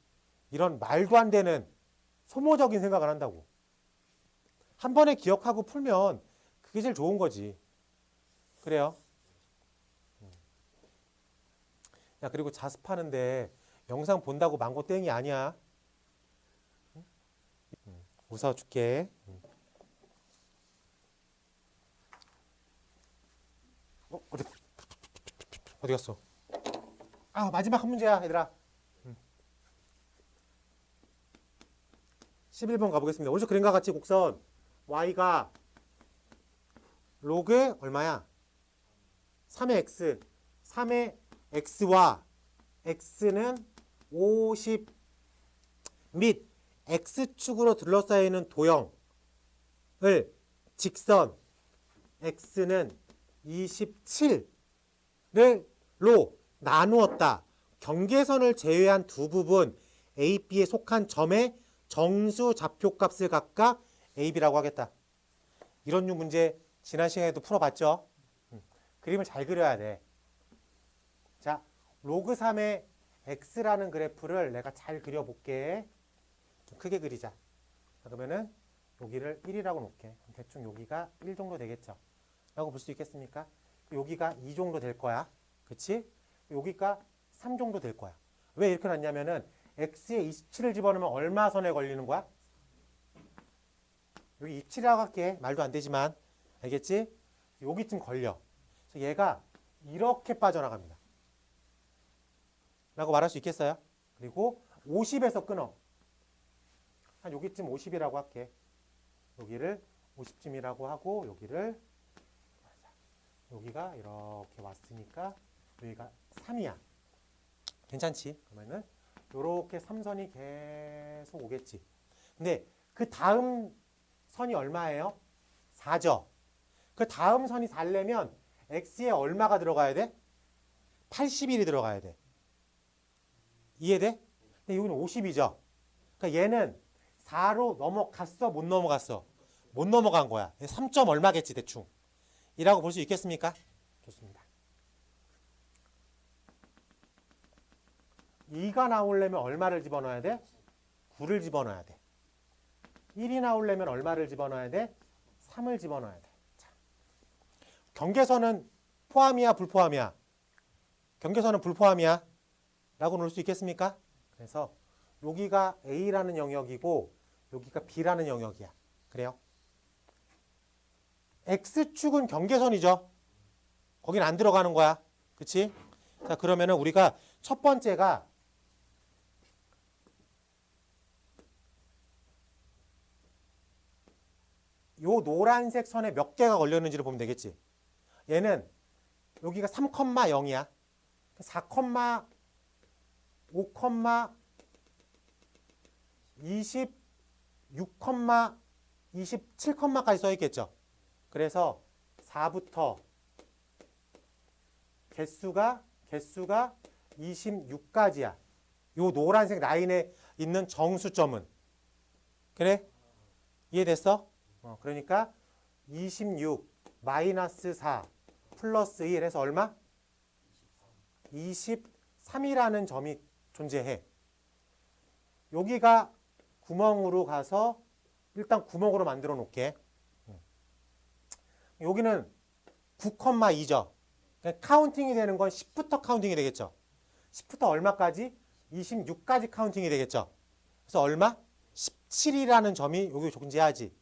이런 말도 안 되는 소모적인 생각을 한다고. 한 번에 기억하고 풀면 그게 제일 좋은 거지. 그래요. 야, 그리고 자습하는데 영상 본다고 망고 땡이 아니야. 웃어줄게. 어디 갔어? 마지막 한 문제야, 얘들아. 11번 가보겠습니다. 오른쪽 그림과 같이 곡선 y가 로그 얼마야? 3의 x, 3의 x와 x는 50 및 x축으로 둘러싸여 있는 도형을 직선 x는 27로 나누었다. 경계선을 제외한 두 부분 A, B에 속한 점의 정수 좌표값을 각각 A, B라고 하겠다. 이런 류 문제 지난 시간에도 풀어봤죠? 그림을 잘 그려야 돼. 자, 로그 3의 x라는 그래프를 내가 잘 그려볼게. 좀 크게 그리자. 자, 그러면은 여기를 1이라고 놓을게. 대충 여기가 1 정도 되겠죠? 라고 볼 수 있겠습니까? 여기가 2 정도 될 거야. 그치? 여기가 3 정도 될 거야. 왜 이렇게 놨냐면은 x에 27을 집어넣으면 얼마 선에 걸리는 거야? 여기 27이라고 할게. 말도 안 되지만. 알겠지? 여기쯤 걸려. 그래서 얘가 이렇게 빠져나갑니다. 라고 말할 수 있겠어요? 그리고 50에서 끊어. 한 여기쯤 50이라고 할게. 여기를 50쯤이라고 하고 여기가 이렇게 왔으니까 여기가 3이야. 괜찮지? 그러면은 이렇게 3선이 계속 오겠지. 근데 그 다음 선이 얼마예요? 4죠. 그 다음 선이 4려면 x에 얼마가 들어가야 돼? 81이 들어가야 돼. 이해돼? 근데 여기는 50이죠. 그러니까 얘는 4로 넘어갔어? 못 넘어갔어? 못 넘어간 거야. 3점 얼마겠지 대충. 이라고 볼 수 있겠습니까? 좋습니다. 2가 나오려면 얼마를 집어넣어야 돼? 9를 집어넣어야 돼. 1이 나오려면 얼마를 집어넣어야 돼? 3을 집어넣어야 돼. 자. 경계선은 포함이야, 불포함이야? 경계선은 불포함이야? 라고 놓을 수 있겠습니까? 그래서 여기가 A라는 영역이고 여기가 B라는 영역이야. 그래요? X축은 경계선이죠. 거긴 안 들어가는 거야. 그치? 자, 그러면은 우리가 첫 번째가 요 노란색 선에 몇 개가 걸렸는지를 보면 되겠지. 얘는 여기가 3,0이야. 4, 5, 26, 27까지 써 있겠죠. 그래서 4부터 개수가 26까지야. 요 노란색 라인에 있는 정수점은. 그래? 이해됐어? 그러니까 26 마이너스 4 플러스 1 해서 얼마? 23이라는 점이 존재해. 여기가 구멍으로 가서 일단 구멍으로 만들어 놓을게. 여기는 9,2죠. 그러니까 카운팅이 되는 건 10부터 카운팅이 되겠죠. 10부터 얼마까지? 26까지 카운팅이 되겠죠. 그래서 얼마? 17이라는 점이 여기 존재하지.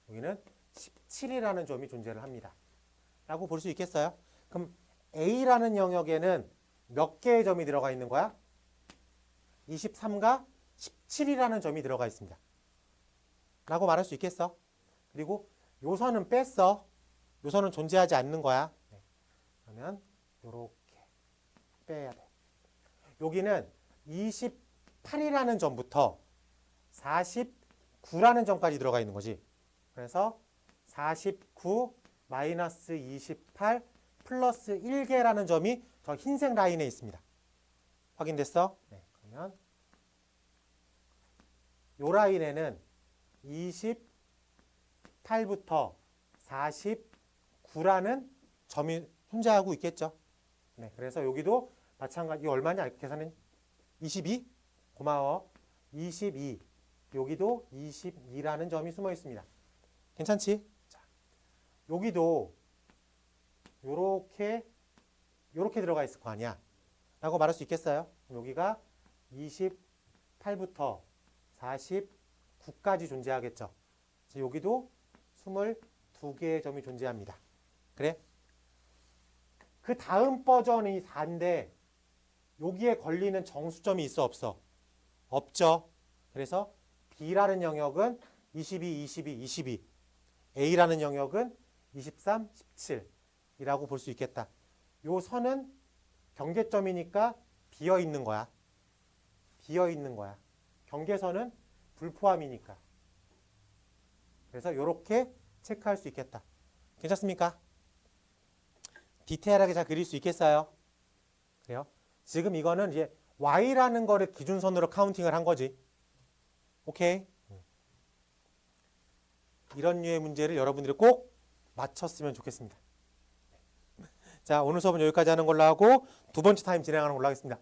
여기는 17이라는 점이 존재를 합니다. 라고 볼 수 있겠어요? 그럼 A라는 영역에는 몇 개의 점이 들어가 있는 거야? 23과 17이라는 점이 들어가 있습니다. 라고 말할 수 있겠어? 그리고 요 선은 뺐어. 요 선은 존재하지 않는 거야. 네. 그러면 요렇게 빼야 돼. 여기는 28이라는 점부터 49라는 점까지 들어가 있는 거지. 그래서 49 마이너스 28 플러스 1개라는 점이 저 흰색 라인에 있습니다. 확인됐어? 네. 그러면 요 라인에는 28부터 49라는 점이 존재하고 있겠죠. 네. 그래서 여기도 마찬가지. 이거 얼마냐? 계산은 22? 고마워. 22. 여기도 22라는 점이 숨어 있습니다. 괜찮지? 자, 여기도 요렇게 들어가 있을 거 아니야. 라고 말할 수 있겠어요? 여기가 28부터 49까지 존재하겠죠. 그래서 여기도 22개의 점이 존재합니다. 그래? 그 다음 버전이 4인데 여기에 걸리는 정수점이 있어 없어? 없죠. 그래서 B라는 영역은 22, 22, 22. A라는 영역은 23, 17이라고 볼 수 있겠다. 요 선은 경계점이니까 비어 있는 거야. 비어 있는 거야. 경계선은 불포함이니까. 그래서 이렇게 체크할 수 있겠다. 괜찮습니까? 디테일하게 잘 그릴 수 있겠어요? 그래요? 지금 이거는 이제 y라는 거를 기준선으로 카운팅을 한 거지. 오케이? 이런 류의 문제를 여러분들이 꼭 맞췄으면 좋겠습니다. 자, 오늘 수업은 여기까지 하는 걸로 하고 두 번째 타임 진행하는 걸로 하겠습니다.